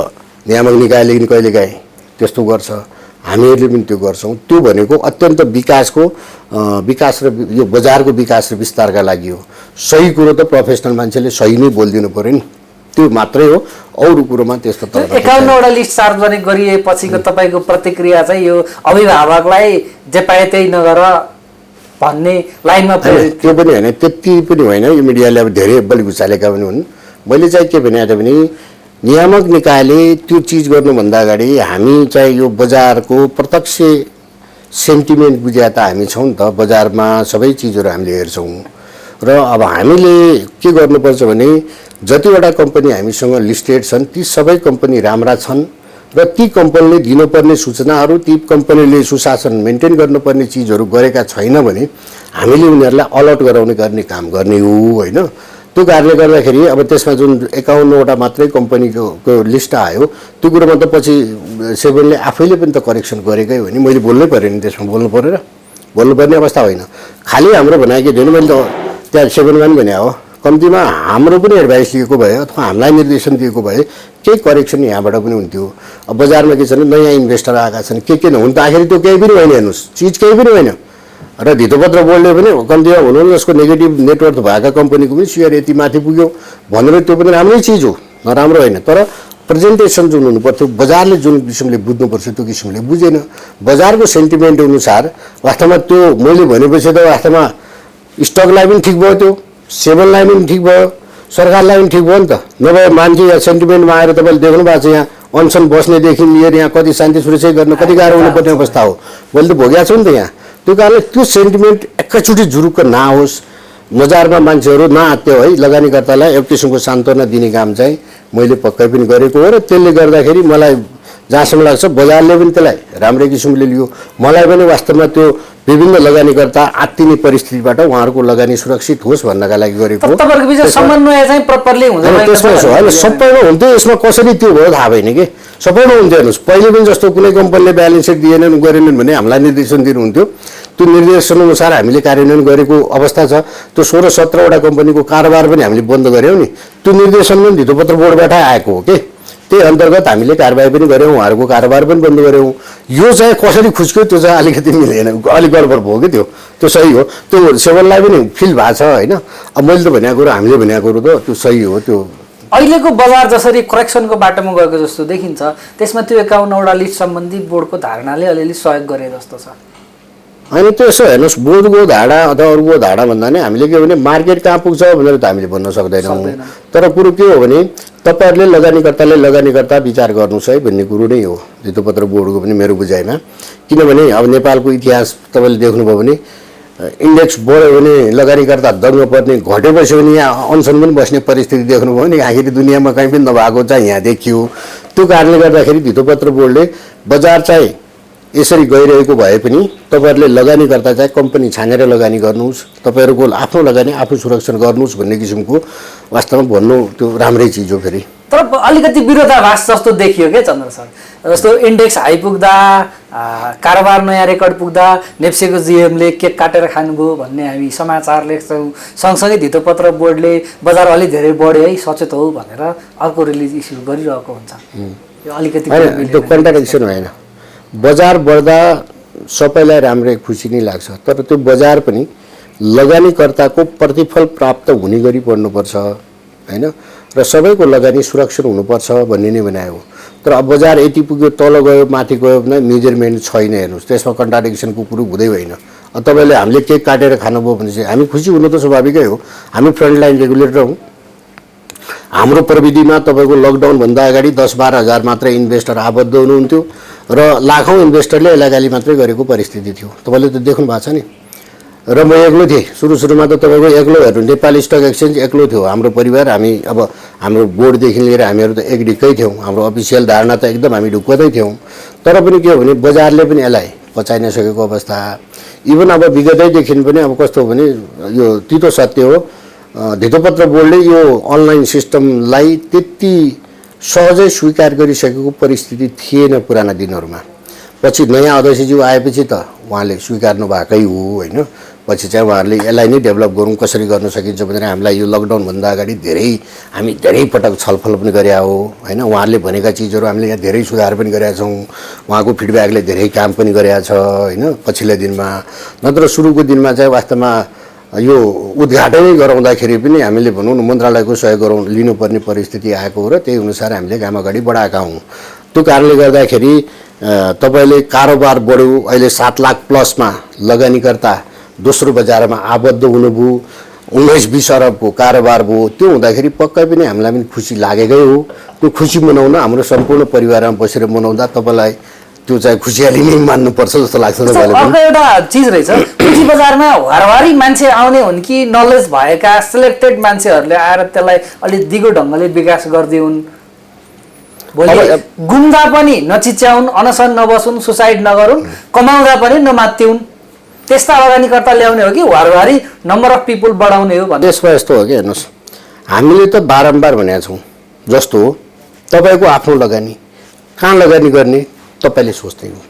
नियामक निकायले पनि कहिलेकाहीँ त्यस्तो गर्छ, हामीहरूले पनि त्यो गर्छौँ। त्यो भनेको अत्यन्त विकास र यो बजारको विकास र विस्तारका लागि हो। सही कुरो त प्रोफेसनल मान्छेले सही नै बोलिदिनु पऱ्यो नि, त्यो मात्रै हो। अरू कुरोमा त्यस्तो 51वटा लिस्ट सार्वजनिक गरिएपछिको तपाईँको प्रतिक्रिया चाहिँ यो अभिभावकलाई जे पाए त्यही नगर भन्ने लाइनमा त्यो पनि होइन, त्यति पनि होइन। यो मिडियाले अब धेरै बलि उचालेका पनि हुन्। मैले चाहिँ के भने भने नियामक निकायले त्यो चिज गर्नुभन्दा अगाडि हामी चाहिँ यो बजारको प्रत्यक्ष सेन्टिमेन्ट बुझ्या त हामी छौँ नि त। बजारमा सबै चिजहरू हामीले हेर्छौँ र अब हामीले के गर्नुपर्छ भने जतिवटा कम्पनी हामीसँग लिस्टेड छन् ती सबै कम्पनी राम्रा छन् र ती कम्पनीले दिनुपर्ने सूचनाहरू, ती कम्पनीले सुशासन मेन्टेन गर्नुपर्ने चिजहरू गरेका छैन भने हामीले उनीहरूलाई अलर्ट गराउने गर्ने काम गर्ने हो होइन। त्यो कारणले गर्दाखेरि अब त्यसमा जुन 51वटा मात्रै कम्पनीको लिस्ट आयो, त्यो कुरोमा त पछि सेभनले आफैले पनि त करेक्सन गरेकै हो नि। मैले बोल्नै पऱ्यो नि, त्यसमा बोल्नु पऱ्यो र बोल्नुपर्ने अवस्था होइन। खालि हाम्रो भनाइ के थियो मैले त त्यहाँ सेभनमा पनि भने हो, कम्तीमा हाम्रो पनि एडभाइस लिएको भए अथवा हामीलाई निर्देशन दिएको भए केही करेक्सन यहाँबाट पनि हुन्थ्यो। अब बजारमा के छ भने नयाँ इन्भेस्टर आएका छन्, के हुन त आखिर त्यो केही पनि होइन, हेर्नुहोस् चिज केही पनि होइन। र धितोपत्र बोर्डले पनि कम्तीमा हुनु जसको नेगेटिभ नेटवर्क भएका कम्पनीको पनि सेयर यति माथि पुग्यो भनेर त्यो पनि राम्रै चिज हो, नराम्रो होइन। तर प्रेजेन्टेसन जुन हुनुपर्थ्यो, बजारले जुन किसिमले बुझ्नुपर्छ त्यो किसिमले बुझेन। बजारको सेन्टिमेन्ट अनुसार वास्तवमा त्यो मैले भनेपछि त वास्तवमा स्टकलाई पनि ठिक भयो, त्यो सेभनलाई पनि ठिक भयो, सरकारलाई पनि ठिक भयो नि त। नभए मान्छे यहाँ सेन्टिमेन्टमा आएर तपाईँले देख्नु भएको छ यहाँ अनसन बस्नेदेखि लिएर यहाँ कति शान्ति सुरक्षा गर्न कति गाह्रो हुनुपर्ने अवस्था हो। मैले त भोगेको छु नि त यहाँ। त्यो कारणले त्यो सेन्टिमेन्ट एकैचोटि जुरुक्क नहोस्, बजारमा मान्छेहरू नआत्यो है। लगानीकर्तालाई एक किसिमको सान्त्वना दिने काम चाहिँ मैले पक्कै पनि गरेको हो र त्यसले गर्दाखेरि मलाई जहाँसम्म लाग्छ बजारले पनि त्यसलाई राम्रै किसिमले लियो। मलाई पनि वास्तवमा त्यो विभिन्न लगानीकर्ता आत्तिने परिस्थितिबाट उहाँहरूको लगानी सुरक्षित होस् भन्नका लागि गरेको हो। तपाईँको बिच समन्वय चाहिँ प्रपरली हुँदैन त्यसमा होइन, सबैमा हुन्थ्यो। यसमा कसरी त्यो भयो थाहा भएन कि सबैमा हुन्थ्यो। हेर्नुहोस् पहिले पनि जस्तो कुनै कम्पनीले ब्यालेन्स सिट दिएनन् गरेनन् भने हामीलाई निर्देशन दिनुहुन्थ्यो, त्यो निर्देशन अनुसार हामीले कार्यान्वयन गरेको अवस्था छ। त्यो 16-17वटा कम्पनीको कारोबार पनि हामीले बन्द गऱ्यौँ नि, त्यो निर्देशन पनि धितोपत्र बोर्डबाट आएको हो कि त्यही अन्तर्गत हामीले कारबाही पनि गऱ्यौँ, उहाँहरूको कारोबार पनि बन्द गऱ्यौँ। यो चाहिँ कसरी खुस्क्यो त्यो चाहिँ अलिकति मिलेन, अलिक गडबड भयो कि त्यो सही हो। त्यो सेभनलाई पनि फिल भएको छ होइन। अब मैले त भनेको कुरो, हामीले भनेको कुरो त त्यो सही हो। त्यो अहिलेको बजार जसरी करेक्सनको बाटोमा गएको जस्तो देखिन्छ, त्यसमा त्यो 51वटा लिस्ट सम्बन्धी बोर्डको धारणाले अलिअलि सहयोग गरे जस्तो छ होइन। त्यो यसो हेर्नुहोस्, बोर्डको धारणा अथवा अरूको धारणा भन्दा नि हामीले के भने मार्केट कहाँ पुग्छ भनेर त हामीले भन्न सक्दैनौँ। तर कुरो के हो भने तपाईँहरूले लगानीकर्ताले लगानीकर्ता विचार गर्नुहोस् है भन्ने कुरो नै हो धितोपत्र बोर्डको पनि मेरो बुझाइमा। किनभने अब नेपालको इतिहास तपाईँले देख्नुभयो भने इन्डेक्स बढ्यो भने लगानीकर्ता दङ्ग पर्ने, घटेपछि भने यहाँ अनसन पनि बस्ने परिस्थिति देख्नुभयो भने आखिर दुनियाँमा कहीँ पनि नभएको चाहिँ यहाँ देखियो। त्यो कारणले गर्दाखेरि धितोपत्र बोर्डले बजार चाहिँ यसरी गइरहेको भए पनि तपाईँहरूले लगानीकर्ता चाहिँ कम्पनी छानेर लगानी गर्नुहोस्, तपाईँहरूको आफ्नो लगानी आफू सुरक्षण गर्नुहोस् भन्ने किसिमको वास्तवमा भन्नु त्यो राम्रै चिज हो। फेरि तर अलिकति विरोधाभास जस्तो देखियो क्या चन्द्र सर। जस्तो इन्डेक्स हाई पुग्दा, कारोबार नयाँ रेकर्ड पुग्दा नेप्सेको जिएमले केक काटेर खानुभयो भन्ने हामी समाचार लेख्छौँ। सँगसँगै धितोपत्र बोर्डले बजार अलिक धेरै बढ्यो है, सचेत हो भनेर अर्को रिलिज इस्यु गरिरहेको हुन्छ। यो अलिकति त्यो कन्ट्राडिक्सन होइन। बजार बढ्दा सबैलाई राम्रै खुसी नै लाग्छ, तर त्यो बजार पनि लगानीकर्ताको प्रतिफल प्राप्त हुने गरी बढ्नुपर्छ होइन, र सबैको लगानी सुरक्षित हुनुपर्छ भन्ने नै बनायो। तर अब बजार यति पुग्यो, तल गयो, माथि गयो भने मेजरमेन्ट छैन। हेर्नुहोस् त्यसमा कन्ट्राडिक्सनको कुरो हुँदै होइन। तपाईँले हामीले केक काटेर खानुभयो भने चाहिँ हामी खुसी हुनु त स्वाभाविकै हो, हामी फ्रन्टलाइन रेगुलेटर हौँ। हाम्रो प्रविधिमा तपाईँको लकडाउनभन्दा अगाडि 10-12 हजार मात्रै इन्भेस्टर आबद्ध हुनुहुन्थ्यो र लाखौँ इन्भेस्टरले यसलाई गाली मात्रै गरेको परिस्थिति थियो। तपाईँले त देख्नु भएको छ नि। र म एक्लो थिएँ सुरुमा त तपाईँको एक्लो हेर्नु नेपाली स्टक एक्सचेन्ज एक्लो थियो। हाम्रो परिवार हामी अब हाम्रो बोर्डदेखि लिएर हामीहरू त एक ढिक्कै थियौँ। हाम्रो अफिसियल धारणा त एकदम हामी ढुक्कै थियौँ। तर पनि के हो भने बजारले पनि यसलाई पचाइ नसकेको अवस्था। इभन अब विगतैदेखि पनि अब कस्तो हो भने यो तितो सत्य हो, धितोपत्र बोर्डले यो अनलाइन सिस्टमलाई त्यति सहजै स्वीकार गरिसकेको परिस्थिति थिएन पुराना दिनहरूमा। पछि नयाँ अध्यक्षज्यू आएपछि त उहाँले स्वीकार्नु भएकै हो होइन। पछि चाहिँ उहाँहरूले यसलाई नै डेभलप गरौँ, कसरी गर्न सकिन्छ भनेर हामीलाई यो लकडाउनभन्दा अगाडि हामी धेरै पटक छलफल पनि गरे हो होइन। उहाँहरूले भनेका चिजहरू हामीले यहाँ धेरै सुधार पनि गरेका छौँ। उहाँको फिडब्याकले धेरै काम पनि गरेका छ होइन पछिल्लो दिनमा। नत्र सुरुको दिनमा चाहिँ वास्तवमा यो उद्घाटनै गराउँदाखेरि पनि हामीले भनौँ न मन्त्रालयको सहयोग लिनुपर्ने परिस्थिति आएको हो र त्यही अनुसार हामीले काम अगाडि बढाएका हौँ। त्यो कारणले गर्दाखेरि तपाईँले कारोबार बढ्यो। अहिले 7 लाख प्लसमा लगानीकर्ता दोस्रो बजारमा आबद्ध हुनुभयो। 19-20 अरबको कारोबार भयो। त्यो हुँदाखेरि पक्कै पनि हामीलाई पनि खुसी लागेकै हो। त्यो खुसी मनाउन हाम्रो सम्पूर्ण परिवारमा बसेर मनाउँदा तपाईँलाई त्यो चाहिँ खुसियाली नै मान्नुपर्छ जस्तो लाग्छ तपाईँले पनि। अर्को एउटा चिज रहेछ, पुँजी बजारमा हरवारी मान्छे आउने हुन् कि नलेज भएका सिलेक्टेड मान्छेहरूले आएर त्यसलाई अलिक दिगो ढङ्गले विकास गरिदिउन्, भोलि गुम्दा पनि नचिच्याउन्, अनसन नबसुन्, सुसाइड नगरून्, कमाउँदा पनि नमात्तिउन्, त्यस्ता लगानीकर्ता ल्याउने हो कि हरवारी नम्बर अफ पिपुल बढाउने हो भन्ने? त्यसमा यस्तो हो कि हेर्नुहोस्, हामीले त बारम्बार भनेका छौँ जस्तो तपाईँको आफ्नो लगानी कहाँ लगानी गर्ने तपाईँले सोच्दै हो।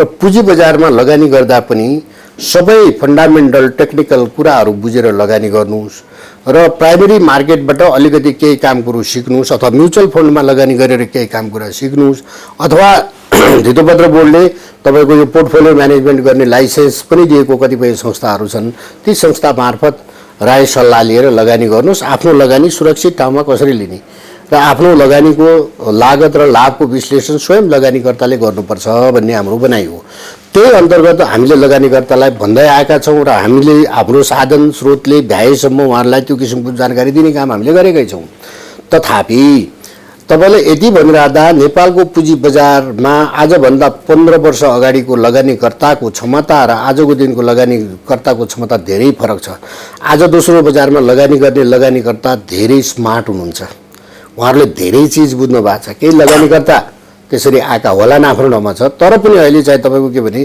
र पुँजी बजारमा लगानी गर्दा पनि सबै फन्डामेन्टल टेक्निकल कुराहरू बुझेर लगानी गर्नुहोस् र प्राइमेरी मार्केटबाट अलिकति केही काम कुरो सिक्नुहोस् अथवा म्युचुअल फन्डमा लगानी गरेर केही काम कुरा सिक्नुहोस् अथवा धितोपत्र बोर्डले तपाईँको यो पोर्टफोलियो म्यानेजमेन्ट गर्ने लाइसेन्स पनि दिएको कतिपय संस्थाहरू छन्। ती संस्था मार्फत राय सल्लाह लिएर लगानी गर्नुहोस्। आफ्नो लगानी सुरक्षित ठाउँमा कसरी लिने र आफ्नो लगानीको लागत र लाभको विश्लेषण स्वयं लगानीकर्ताले गर्नुपर्छ भन्ने हाम्रो भनाइ हो। त्यही अन्तर्गत हामीले लगानीकर्तालाई भन्दै आएका छौँ र हामीले हाम्रो साधन स्रोतले भ्याएसम्म उहाँहरूलाई त्यो किसिमको जानकारी दिने काम हामीले गरेकै छौँ। तथापि तपाईँले यति भनिरहँदा नेपालको पुँजी बजारमा आजभन्दा 15 वर्ष अगाडिको लगानीकर्ताको क्षमता र आजको दिनको लगानीकर्ताको क्षमता धेरै फरक छ। आज दोस्रो बजारमा लगानी गर्ने लगानीकर्ता धेरै स्मार्ट हुनुहुन्छ। उहाँहरूले धेरै चिज बुझ्नु भएको छ। केही लगानीकर्ता त्यसरी आएका होला आफ्नो ठाउँमा छ। तर पनि अहिले चाहिँ तपाईँको के भने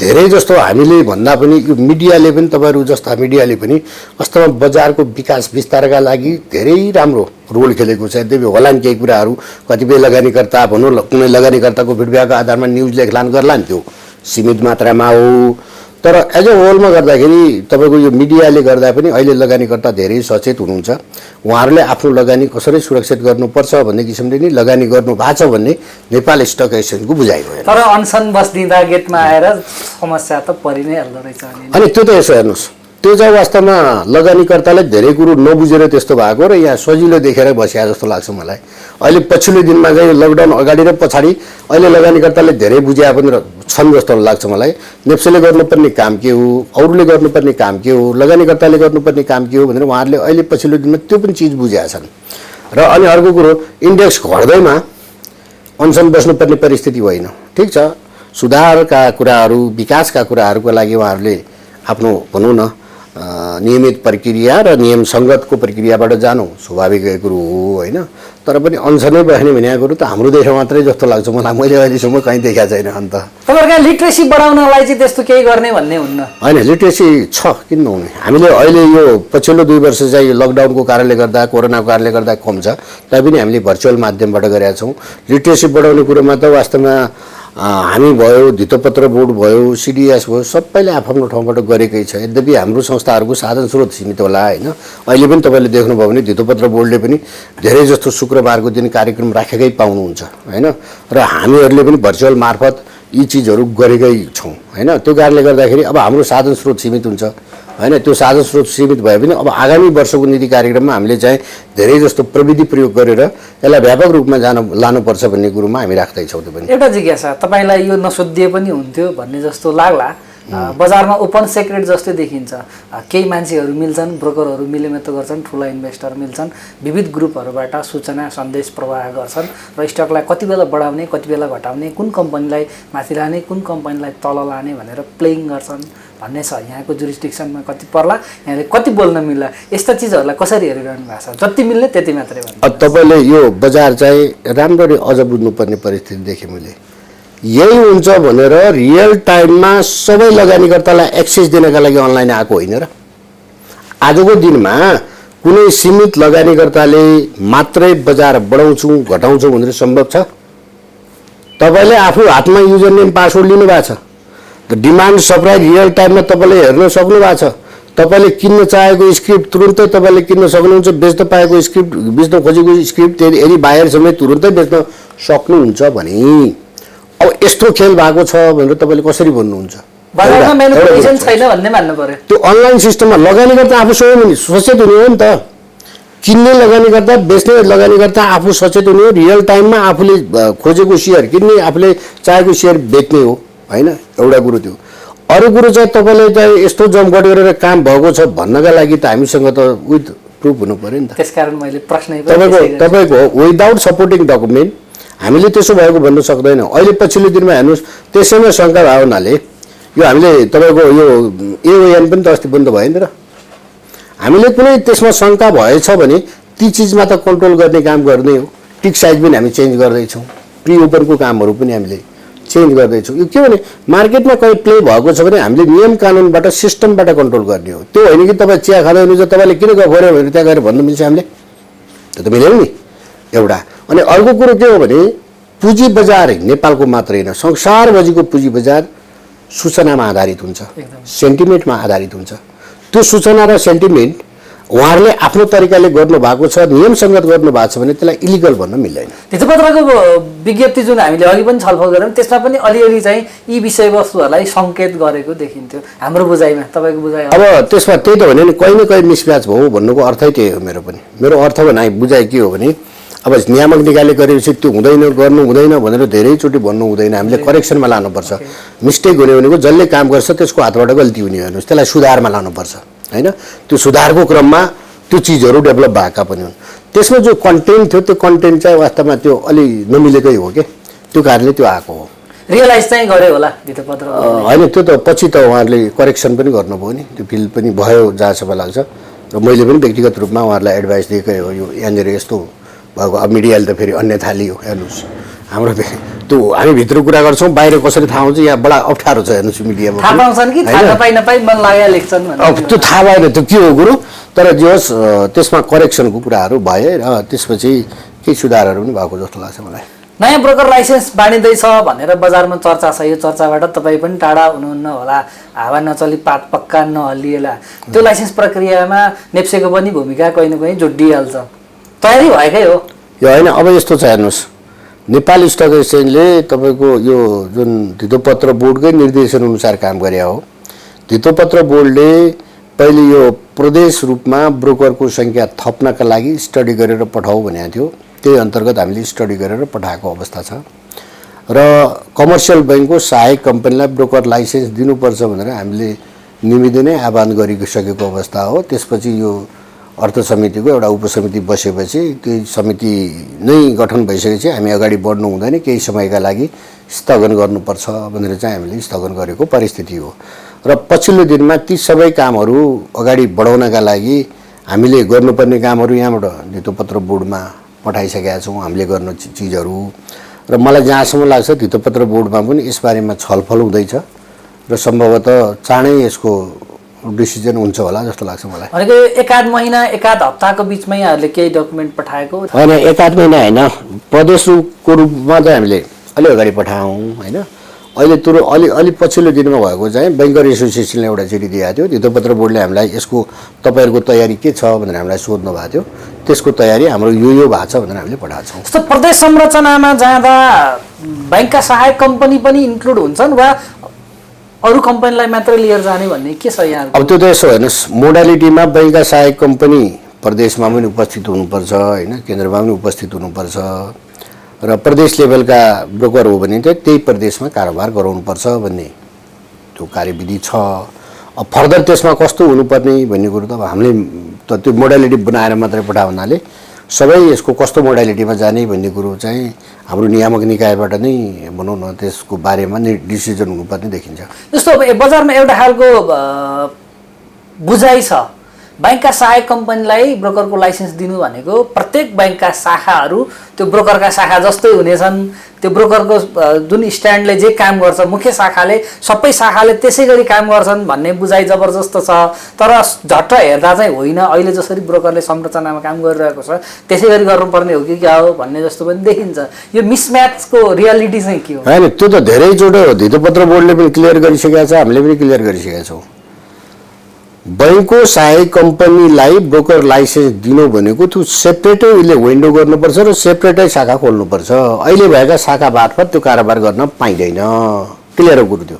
धेरै जस्तो हामीले भन्दा पनि यो मिडियाले पनि तपाईँहरू जस्ता मिडियाले पनि वास्तवमा बजारको विकास विस्तारका लागि धेरै राम्रो रोल खेलेको छ। यद्यपि होला नि केही कुराहरू कतिपय लगानीकर्ता भनौँ कुनै लगानीकर्ताको फिडब्याकको आधारमा न्युज लेखलान गर्ला नि, त्यो सीमित मात्रामा हो। तर एज अ होलमा गर्दाखेरि तपाईँको यो मिडियाले गर्दा पनि अहिले लगानीकर्ता धेरै सचेत हुनुहुन्छ। उहाँहरूले आफ्नो लगानी कसरी सुरक्षित गर्नुपर्छ भन्ने किसिमले नै लगानी गर्नु भएको छ भन्ने नेपाल स्टक एक्सचेन्जको बुझाइ हो। तर अनसन बस्दिँदा गेटमा आएर समस्या त परि नै हाल्दो रहेछ। अनि त्यो त यसो हेर्नुहोस्, त्यो चाहिँ वास्तवमा लगानीकर्ताले धेरै कुरो नबुझेर त्यस्तो भएको र यहाँ सजिलो देखेर बसिया जस्तो लाग्छ मलाई। अहिले पछिल्लो दिनमा चाहिँ लकडाउन अगाडि र पछाडि अहिले लगानीकर्ताले धेरै बुझ्या पनि छन् जस्तो लाग्छ मलाई। नेप्सेले गर्नुपर्ने काम के हो, अरूले गर्नुपर्ने काम के हो, लगानीकर्ताले गर्नुपर्ने काम के हो भनेर उहाँहरूले अहिले पछिल्लो दिनमा त्यो पनि चिज बुझेका छन्। र अनि अर्को कुरो, इन्डेक्स घट्दैमा अनसन बस्नुपर्ने परिस्थिति होइन। ठिक छ, सुधारका कुराहरू विकासका कुराहरूको लागि उहाँहरूले आफ्नो भनौँ न नियमित प्रक्रिया र नियम सङ्गतको प्रक्रियाबाट जानु स्वाभाविक कुरो हो होइन। तर पनि अनसनै बस्ने भनेको कुरो त हाम्रो देशमा मात्रै जस्तो लाग्छ मलाई। मैले अहिलेसम्म कहीँ देखाएको छैन। अन्त तपाईँहरूका लिट्रेसी बढाउनलाई चाहिँ त्यस्तो केही गर्ने भन्ने हुन्न होइन? लिट्रेसी छ, किन नहुने। हामीले अहिले यो पछिल्लो 2 वर्ष चाहिँ लकडाउनको कारणले गर्दा कोरोनाको कारणले गर्दा कम छ, तैपनि हामीले भर्चुअल माध्यमबाट गरेका छौँ। लिट्रेसी बढाउने कुरोमा त वास्तवमा हामी भयो, धितोपत्र बोर्ड भयो, सिडिएस भयो, सबैले आफ्नो ठाउँबाट गरेकै छ। यद्यपि हाम्रो संस्थाहरूको साधन स्रोत सीमित होला होइन। अहिले पनि तपाईँले देख्नुभयो भने धितोपत्र बोर्डले पनि धेरै जस्तो शुक्रबारको दिन कार्यक्रम राखेकै पाउनुहुन्छ होइन। र हामीहरूले पनि भर्चुअल मार्फत यी चिजहरू गरेकै छौँ होइन। त्यो कारणले गर्दाखेरि अब हाम्रो साधन स्रोत सीमित हुन्छ होइन। त्यो साधन स्रोत सीमित भए पनि अब आगामी वर्षको नीति कार्यक्रममा हामीले चाहिँ धेरै जस्तो प्रविधि प्रयोग गरेर यसलाई व्यापक रूपमा लानुपर्छ भन्ने कुरोमा हामी राख्दैछौँ। त्यो पनि एउटा जिज्ञासा, तपाईँलाई यो नसोधिए पनि हुन्थ्यो भन्ने जस्तो लाग्ला। बजारमा ओपन सेक्रेट जस्तै देखिन्छ। केही मान्छेहरू मिल्छन्, ब्रोकरहरू मिलेमितो गर्छन्, ठुला इन्भेस्टर मिल्छन्, विविध ग्रुपहरूबाट सूचना सन्देश प्रवाह गर्छन् र स्टकलाई कति बेला बढाउने, कति बेला घटाउने, कुन कम्पनीलाई माथि लाने, कुन कम्पनीलाई तल लाने भनेर प्लेइङ गर्छन् भन्ने छ। यहाँको जुरिस्डिक्सनमा कति पर्ला, यहाँले कति बोल्न मिल्ला, यस्ता चिजहरूलाई कसरी हेरिरहनु भएको छ? जति मिल्ने त्यति मात्रै भन्नु। तपाईँले यो बजार चाहिँ राम्ररी अझ बुझ्नुपर्ने परिस्थिति देखेँ मैले। यही हुन्छ भनेर रियल टाइममा सबै लगानीकर्तालाई एक्सेस दिनका लागि अनलाइन आएको होइन र। आजको दिनमा कुनै सीमित लगानीकर्ताले मात्रै बजार बढाउँछु घटाउँछु भनेर सम्भव छ? तपाईँले आफू हातमा युजर नेम पासवर्ड लिनु भएको छ, डिमान्ड सप्लाई रियल टाइममा तपाईँले हेर्न सक्नु भएको छ। तपाईँले किन्न चाहेको स्क्रिप्ट तुरुन्तै तपाईँले किन्न सक्नुहुन्छ, बेच्न पाएको स्क्रिप्ट, बेच्न खोजेको स्क्रिप्ट यदि बाहिर समेत तुरुन्तै बेच्न सक्नुहुन्छ भने अब यस्तो खेल भएको छ भनेर तपाईँले कसरी भन्नुहुन्छ? बजारमा म्यानिपुलेसन छैन भन्ने मान्नु पर्यो। त्यो अनलाइन सिस्टममा लगानीकर्ता आफू स्वयं सचेत हुने हो नि त। किन्ने लगानीकर्ता, बेच्ने लगानीकर्ता आफू सचेत हुने हो, रियल टाइममा आफूले खोजेको सेयर किन्ने, आफूले चाहेको सेयर बेच्ने हो होइन। एउटा कुरो त्यो। अरू कुरो चाहिँ तपाईँले चाहिँ यस्तो जमघट गरेर काम भएको छ भन्नका लागि त हामीसँग त विथ प्रुफ हुनु पर्यो नि त। त्यसकारण मैले प्रश्न तपाईँको विदाउट सपोर्टिङ डकुमेन्ट हामीले त्यसो भएको भन्नु सक्दैनौँ। अहिले पछिल्लो दिनमा हेर्नुहोस्, त्यसैमा शङ्का भावनाले यो हामीले तपाईँको यो एओएन पनि त अस्ति बन्द भयो नि र। हामीले कुनै त्यसमा शङ्का भएछ भने ती चिजमा त कन्ट्रोल गर्ने काम गर्ने हो। टिक साइज पनि हामी चेन्ज गर्दैछौँ, प्रि ओपनको कामहरू पनि हामीले चेन्ज गर्दैछौँ। यो के भने मार्केटमा कहीँ प्ले भएको छ भने हामीले नियम कानुनबाट सिस्टमबाट कन्ट्रोल गर्ने हो। त्यो होइन कि तपाईँ चिया खाँदै हुनुहुन्छ, तपाईँले किन गऱ्यो भनेर त्यहाँ गएर भन्नु मिल्छ हामीले? त्यो त मिलेन नि एउटा। अनि अर्को कुरो के हो भने पुँजी बजार नेपालको मात्रै होइन, संसारभरिको पुँजी बजार सूचनामा आधारित हुन्छ, सेन्टिमेन्टमा आधारित हुन्छ। त्यो सूचना र सेन्टिमेन्ट उहाँहरूले आफ्नो तरिकाले गर्नुभएको छ, नियमसङ्गत गर्नुभएको छ भने त्यसलाई इलिगल भन्न मिल्दैन। भित्तपत्रको विज्ञप्ति जुन हामीले अघि पनि छलफल गऱ्यौँ त्यसमा पनि अलिअलि चाहिँ यी विषयवस्तुहरूलाई सङ्केत गरेको देखिन्थ्यो हाम्रो बुझाइमा। तपाईँको बुझाइ अब त्यसमा त्यही त भने नि कहीँ न कहीँ मिसम्याच भयो भन्नुको अर्थै त्यही हो। मेरो पनि मेरो अर्थ भनाइ बुझाइ के हो भने अब नियामक निकायले गरेपछि त्यो हुँदैन, गर्नु हुँदैन भनेर धेरैचोटि भन्नु हुँदैन। हामीले करेक्सनमा लानुपर्छ। मिस्टेक हुने भनेको जसले काम गर्छ त्यसको हातबाट गल्ती हुने हेर्नुहोस्, त्यसलाई सुधारमा लानुपर्छ होइन। त्यो सुधारको क्रममा त्यो चिजहरू डेभलप भएका पनि हुन्। त्यसमा जो कन्टेन्ट थियो त्यो कन्टेन्ट चाहिँ वास्तवमा त्यो अलि नमिलेकै हो कि, त्यो कारणले त्यो आएको हो। रियलाइज चाहिँ गर्यो होला भित्तपत्र होइन। त्यो त पछि त उहाँहरूले करेक्सन पनि गर्नुभयो नि, त्यो फिल पनि भयो जहाँसम्म लाग्छ। र मैले पनि व्यक्तिगत रूपमा उहाँहरूलाई एडभाइस दिएकै हो, यो यहाँनिर यस्तो भएको। अब मिडियाले त फेरि अन्यथा लियो हेर्नुहोस्। हाम्रो त्यो हामी भित्र कुरा गर्छौँ, बाहिर कसरी थाहा हुन्छ यहाँ बडा अप्ठ्यारो छ हेर्नुहोस् मिडियामा। थाहा पाउँछन् कि थाहा नपाइ नपाइ मन लाग्यो लेख्छन् भने अब त्यो थाहा भएन त्यो के हो कुरो। तर जे होस् त्यसमा करेक्सनको कुराहरू भए र त्यसपछि केही सुधारहरू पनि भएको जस्तो लाग्छ मलाई। नयाँ ब्रोकर लाइसेन्स बाँडिँदैछ भनेर बजारमा चर्चा छ। यो चर्चाबाट तपाईँ पनि टाढा हुनुहुन्न होला। हावा नचली पात पक्का नहलिएला। त्यो लाइसेन्स प्रक्रियामा नेप्सेको पनि भूमिका कहीँ न कहीँ जोडिहाल्छ। तयारी भएकै हो यो होइन। अब यस्तो छ हेर्नुहोस्, नेपाल स्टक एक्सचेन्जले तपाईँको यो जुन धितोपत्र बोर्डकै निर्देशन अनुसार काम गरे हो। धितोपत्र बोर्डले पहिले यो प्रदेश रूपमा ब्रोकरको सङ्ख्या थप्नका लागि स्टडी गरेर पठाऊ भनेको थियो। त्यही अन्तर्गत हामीले स्टडी गरेर पठाएको अवस्था छ। र कमर्सियल बैङ्कको सहायक कम्पनीलाई ब्रोकर लाइसेन्स दिनुपर्छ भनेर हामीले निमित्त नै आह्वान गरिसकेको अवस्था हो। त्यसपछि यो अर्थ समितिको एउटा उपसमिति बसेपछि त्यो समिति नै गठन भइसकेपछि हामी अगाडि बढ्नु हुँदैन, केही समयका लागि स्थगन गर्नुपर्छ भनेर चाहिँ हामीले स्थगन गरेको परिस्थिति हो। र पछिल्लो दिनमा ती सबै कामहरू अगाडि बढाउनका लागि हामीले गर्नुपर्ने कामहरू यहाँबाट धितोपत्र बोर्डमा पठाइसकेका छौँ हामीले गर्न चिजहरू। र मलाई जहाँसम्म लाग्छ धितोपत्र बोर्डमा पनि यसबारेमा छलफल हुँदैछ र सम्भवतः चाँडै यसको डिसिजन हुन्छ होला जस्तो लाग्छ मलाई। भनेको एकाध महिना एकाध हप्ताको बिचमै यहाँहरूले केही डकुमेन्ट पठाएको होइन? एकाध महिना होइन, प्रदेशको रूपमा चाहिँ हामीले अलि अगाडि पठायौँ होइन। अहिले तुरु अलि पछिल्लो दिनमा भएको चाहिँ बैङ्कर एसोसिएसनले एउटा चिठी दिएको थियो। धितोपत्र बोर्डले हामीलाई यसको तपाईँहरूको तयारी के छ भनेर हामीलाई सोध्नु भएको थियो। त्यसको तयारी हाम्रो यो भएको छ भनेर हामीले पठाएको छौँ। जस्तो प्रदेश संरचनामा जाँदा बैङ्कका सहायक कम्पनी पनि इन्क्लुड हुन्छन् वा अरू कम्पनीलाई मात्र लिएर जाने भन्ने के छ यहाँ? अब त्यो त यसो हेर्नुहोस्, मोडालिटीमा बैङ्कका सहायक कम्पनी प्रदेशमा पनि उपस्थित हुनुपर्छ होइन, केन्द्रमा पनि उपस्थित हुनुपर्छ। र प्रदेश लेभलका ब्रोकर हो भने चाहिँ त्यही प्रदेशमा कारोबार गराउनुपर्छ भन्ने त्यो कार्यविधि छ। अब फर्दर त्यसमा कस्तो हुनुपर्ने भन्ने कुरो त अब हामीले त त्यो मोडालिटी बनाएर मात्रै पठायो हुनाले सबै यसको कस्तो मोडालिटीमा जाने भन्ने कुरो चाहिँ हाम्रो नियामक निकायबाट नै भनौँ न त्यसको बारेमा नै डिसिजन हुनुपर्ने देखिन्छ। जस्तो अब बजारमा एउटा खालको बुझाइ छ, बैंकका सहायक कम्पनीलाई ब्रोकरको लाइसेन्स दिनु भनेको प्रत्येक बैंकका शाखाहरू त्यो ब्रोकरका शाखा जस्तै हुनेछन्, त्यो ब्रोकरको जुन स्ट्यान्डले जे काम गर्छ मुख्य शाखाले सबै शाखाले त्यसै गरी काम गर्छन् भन्ने बुझाइ जबरजस्त छ। तर झट्ट हेर्दा चाहिँ होइन, अहिले जसरी ब्रोकरले संरचनामा काम गरिरहेको छ त्यसै गरी गर्नुपर्ने हो कि क्या हो भन्ने जस्तो पनि देखिन्छ। यो मिसम्याचको रियालिटी चाहिँ के हो? होइन, त्यो त धेरैचोटि धितोपत्र बोर्डले पनि क्लियर गरिसकेका छ, हामीले पनि क्लियर गरिसकेका छौँ। बैंकको सहायक कम्पनीलाई ब्रोकर लाइसेन्स दिनु भनेको त्यो सेपरेटै उसले विन्डो गर्नुपर्छ र सेपरेटै शाखा खोल्नुपर्छ। अहिले भएका शाखा मार्फत त्यो कारोबार गर्न पाइँदैन, क्लियर हो कुरो त्यो।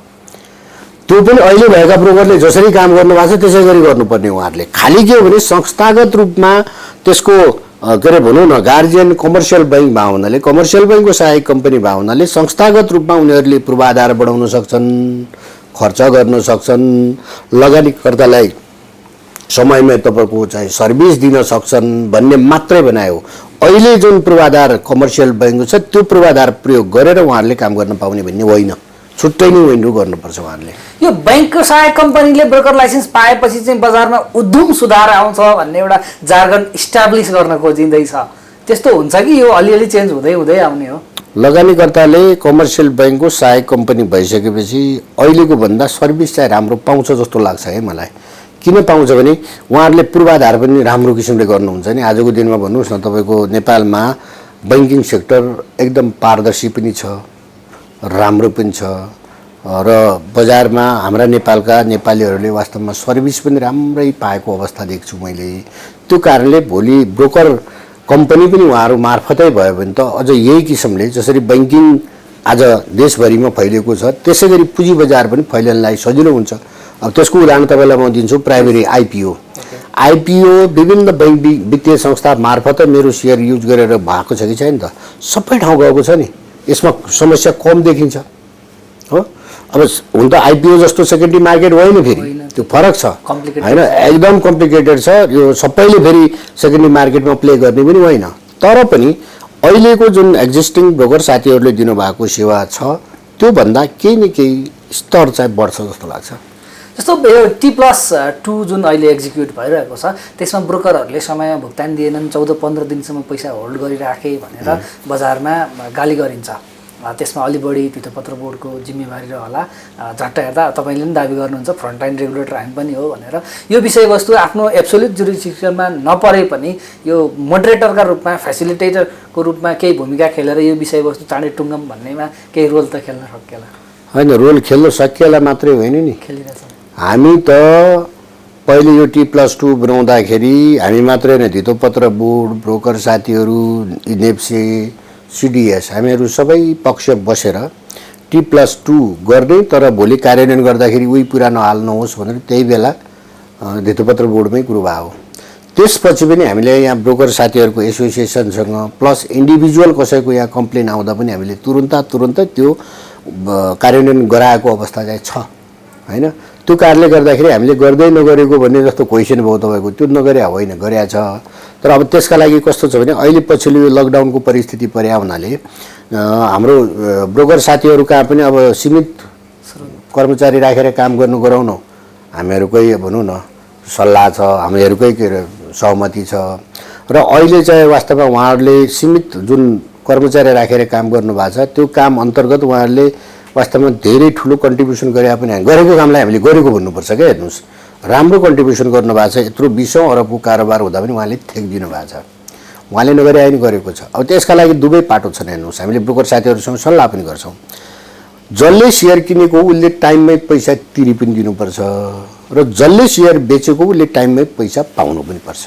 त्यो पनि अहिले भएका ब्रोकरले जसरी काम गर्नुभएको छ त्यसै गरी गर्नुपर्ने उहाँहरूले। खालि के हो भने संस्थागत रूपमा त्यसको के अरे भनौँ न गार्जियन कमर्सियल बैंक भए हुनाले, कमर्सियल बैंकको सहायक कम्पनी भए हुनाले संस्थागत रूपमा उनीहरूले पूर्वाधार बढाउन सक्छन्, खर्च गर्न सक्छन्, लगानीकर्तालाई समयमै तपाईँको चाहिँ सर्भिस दिन सक्छन् भन्ने मात्रै बनायो। अहिले जुन पूर्वाधार कमर्सियल बैंक छ त्यो पूर्वाधार प्रयोग गरेर उहाँहरूले काम गर्न पाउने भन्ने होइन, छुट्टै नै विन्डो गर्नुपर्छ उहाँहरूले। यो बैंकको सहायक कम्पनीले ब्रोकर लाइसेन्स पाएपछि चाहिँ बजारमा उद्यम सुधार आउँछ भन्ने एउटा जार्गन इस्टाब्लिस गर्न खोजिँदैछ, त्यस्तो हुन्छ कि यो अलिअलि चेन्ज हुँदै हुँदै आउने हो? लगानीकर्ताले कमर्सियल बैंकको सहायक कम्पनी भइसकेपछि अहिलेको भन्दा सर्भिस चाहिँ राम्रो पाउँछ जस्तो लाग्छ है मलाई। किन पाउँछ भने उहाँहरूले पूर्वाधार पनि राम्रो किसिमले गर्नुहुन्छ नि। आजको दिनमा भन्नुहोस् न तपाईँको नेपालमा बैंकिङ सेक्टर एकदम पारदर्शी पनि छ, राम्रो पनि छ र बजारमा हाम्रा नेपालका नेपालीहरूले वास्तवमा सर्भिस पनि राम्रै पाएको अवस्था देख्छु मैले। त्यो कारणले भोलि ब्रोकर कम्पनी पनि उहाँहरू मार्फतै भयो भने त अझ यही किसिमले जसरी बैंकिङ आज देशभरिमा फैलिएको छ त्यसै गरी पुँजी बजार पनि फैलिनलाई सजिलो हुन्छ। अब त्यसको उदाहरण तपाईँलाई म दिन्छु, प्राइमेरी आइपिओ विभिन्न बैंक वित्तीय संस्था मार्फत मेरो सेयर युज गरेर भएको छ कि छैन त? सबै ठाउँ गएको छ नि, यसमा समस्या कम देखिन्छ हो। अब हुन त आइपिओ जस्तो सेकेन्डरी मार्केट होइन, फेरि त्यो फरक छ होइन, एकदम कम्प्लिकेटेड छ यो। सबैले फेरि सेकेन्डरी मार्केटमा प्ले गर्ने पनि होइन, तर पनि अहिलेको जुन एक्जिस्टिङ ब्रोकर साथीहरूले दिनुभएको सेवा छ त्योभन्दा केही न केही स्तर चाहिँ बढ्छ जस्तो लाग्छ। जस्तो यो T+2 जुन अहिले एक्जिक्युट भइरहेको छ त्यसमा ब्रोकरहरूले समयमा भुक्तान दिएनन्, 14-15 दिनसम्म पैसा होल्ड गरिराखे भनेर बजारमा गाली गरिन्छ। त्यसमा अलि बढी भित्तोपत्र बोर्डको जिम्मेवारी रहला, झट्ट हेर्दा तपाईँले पनि दाबी गर्नुहुन्छ फ्रन्ट लाइन रेगुलेटर हामी पनि हो भनेर। यो विषयवस्तु आफ्नो एब्सोल्युट जुरिडिक्सनमा नपरे पनि यो मोडरेटरका रूपमा, फेसिलिटेटरको रूपमा केही भूमिका खेलेर यो विषयवस्तु चाँडै टुङ्गम भन्नेमा केही रोल त खेल्न सकिएला? होइन, रोल खेल्न सकिएला मात्रै होइन नि, खेलिरहेछ। हामी त पहिले यो T+2 बनाउँदाखेरि हामी मात्रै होइन, धितोपत्र बोर्ड, ब्रोकर साथीहरू, नेप्से, सिडिएस हामीहरू सबै पक्ष बसेर T+2 गर्ने, तर भोलि कार्यान्वयन गर्दाखेरि उही पुरानो हाल नहोस् भनेर त्यही बेला धितोपत्र बोर्डमै कुरो भयो। त्यसपछि पनि हामीले यहाँ ब्रोकर साथीहरूको एसोसिएसनसँग प्लस इन्डिभिजुअल कसैको यहाँ कम्प्लेन आउँदा पनि हामीले तुरुन्तै त्यो कार्यान्वयन गराएको अवस्था चाहिँ छ होइन। त्यो कारणले गर्दाखेरि हामीले गर्दै नगरेको भन्ने जस्तो क्वेसन भयो तपाईँको, त्यो नगरे होइन, गरेका छ। तर अब त्यसका लागि कस्तो छ भने अहिले पछिल्लो यो लकडाउनको परिस्थिति पर्या हुनाले हाम्रो ब्रोकर साथीहरू कहाँ पनि अब सीमित कर्मचारी राखेर काम गर्नु गराउनु हामीहरूकै भनौँ न सल्लाह छ, हामीहरूकै के अरे सहमति छ। र अहिले चाहिँ वास्तवमा उहाँहरूले सीमित जुन कर्मचारी राखेर काम गर्नुभएको छ त्यो काम अन्तर्गत उहाँहरूले वास्तवमा धेरै ठुलो कन्ट्रिब्युसन गरे पनि गरेको कामलाई हामीले गरेको भन्नुपर्छ क्या। हेर्नुहोस्, राम्रो कन्ट्रिब्युसन गर्नुभएको छ, यत्रो 20औं अरबको कारोबार हुँदा पनि उहाँले ठेक्दिनु भएको छ, उहाँले नगरे आइन गरेको छ। अब त्यसका लागि दुवै पाटो छन्। हेर्नुहोस्, हामीले ब्रोकर साथीहरूसँग सल्लाह पनि गर्छौँ, जसले सेयर किनेको उसले टाइममै पैसा तिरि पनि दिनुपर्छ र जसले सेयर बेचेको उसले टाइममै पैसा पाउनु पनि पर्छ,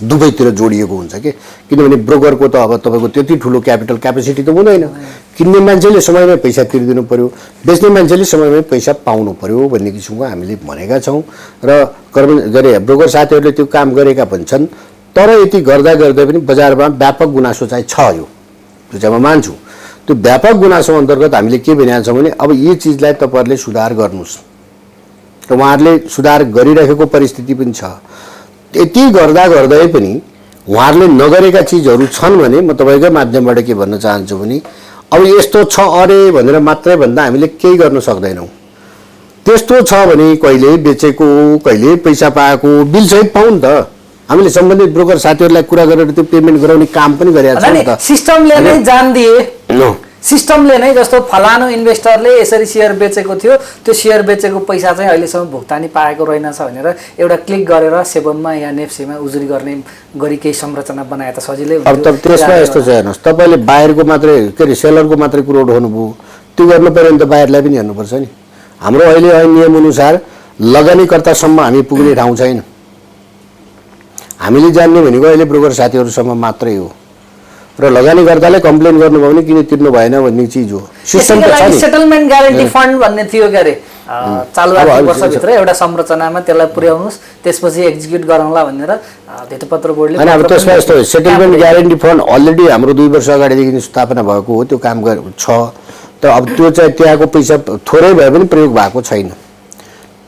दुवैतिर जोडिएको हुन्छ कि। किनभने ब्रोकरको त अब तपाईँको त्यति ठुलो क्यापेसिटी त हुँदैन, किन्ने मान्छेले समयमै पैसा तिरिदिनु पर्यो, बेच्ने मान्छेले समयमै पैसा पाउनु पर्यो भन्ने किसिमको हामीले भनेका छौँ। र ब्रोकर साथीहरूले त्यो काम गरेका पनि छन्, तर यति गर्दा पनि बजारमा व्यापक गुनासो चाहिँ छ, यो चाहिँ म मान्छु। त्यो व्यापक गुनासो अन्तर्गत हामीले के भनेका छौँ भने अब यी चिजलाई तपाईँहरूले सुधार गर्नुहोस्, र उहाँहरूले सुधार गरिरहेको परिस्थिति पनि छ। यति गर्दा गर्दै पनि उहाँहरूले नगरेका चिजहरू छन् भने म तपाईँकै माध्यमबाट के भन्न चाहन्छु भने अब यस्तो छ अरे भनेर मात्रै भन्दा हामीले केही गर्न सक्दैनौँ। त्यस्तो छ भने कहिले बेचेको कहिले पैसा पाएको बिलसहित पाउँ नि त। हामीले सम्बन्धित ब्रोकर साथीहरूलाई कुरा गरेर त्यो पेमेन्ट गराउने काम पनि गरेका छौँ नि त। सिस्टमले नै जान दिए, सिस्टमले नै जस्तो फलानु इन्भेस्टरले यसरी सेयर बेचेको थियो, त्यो सेयर बेचेको पैसा चाहिँ अहिलेसम्म भुक्तानी पाएको रहेनछ भनेर एउटा क्लिक गरेर सेबममा या नेप्सीमा उजुरी गर्ने गरी केही संरचना बनाए त सजिलै अब त त्यसमा यस्तो छ हेर्नुहोस्, तपाईँले बाहिरको मात्रै के अरे सेलरको मात्रै कुरो उठाउनुभयो, त्यो गर्नु पऱ्यो भने त बाहिरलाई पनि हेर्नुपर्छ नि। हाम्रो अहिले ऐन नियमअनुसार लगानीकर्तासम्म हामी पुग्ने ठाउँ छैन। हामीले जान्ने भनेको अहिले ब्रोकर साथीहरूसम्म मात्रै हो र लगानीकर्ताले कम्प्लेन गर्नुभयो भने किन तिर्नु भएन भन्ने चिज हो। सिस्टम त छ नि। सेटलमेन्ट ग्यारेन्टी फन्ड भन्ने थियो के अरे, चालु आर्थिक वर्षभित्र एउटा संरचनामा त्यसलाई पुर्याउनुहोस्, त्यसपछि एक्जिक्युट गरौँला भनेर भित्तपत्र बोर्डले। अनि अब त्यसमा यस्तो सेटलमेन्ट ग्यारेन्टी फन्ड अलरेडी हाम्रो 2 वर्ष अगाडिदेखि स्थापना भएको हो, त्यो काम छ। तर अब त्यो चाहिँ त्यहाँको पैसा थोरै भए पनि प्रयोग भएको छैन।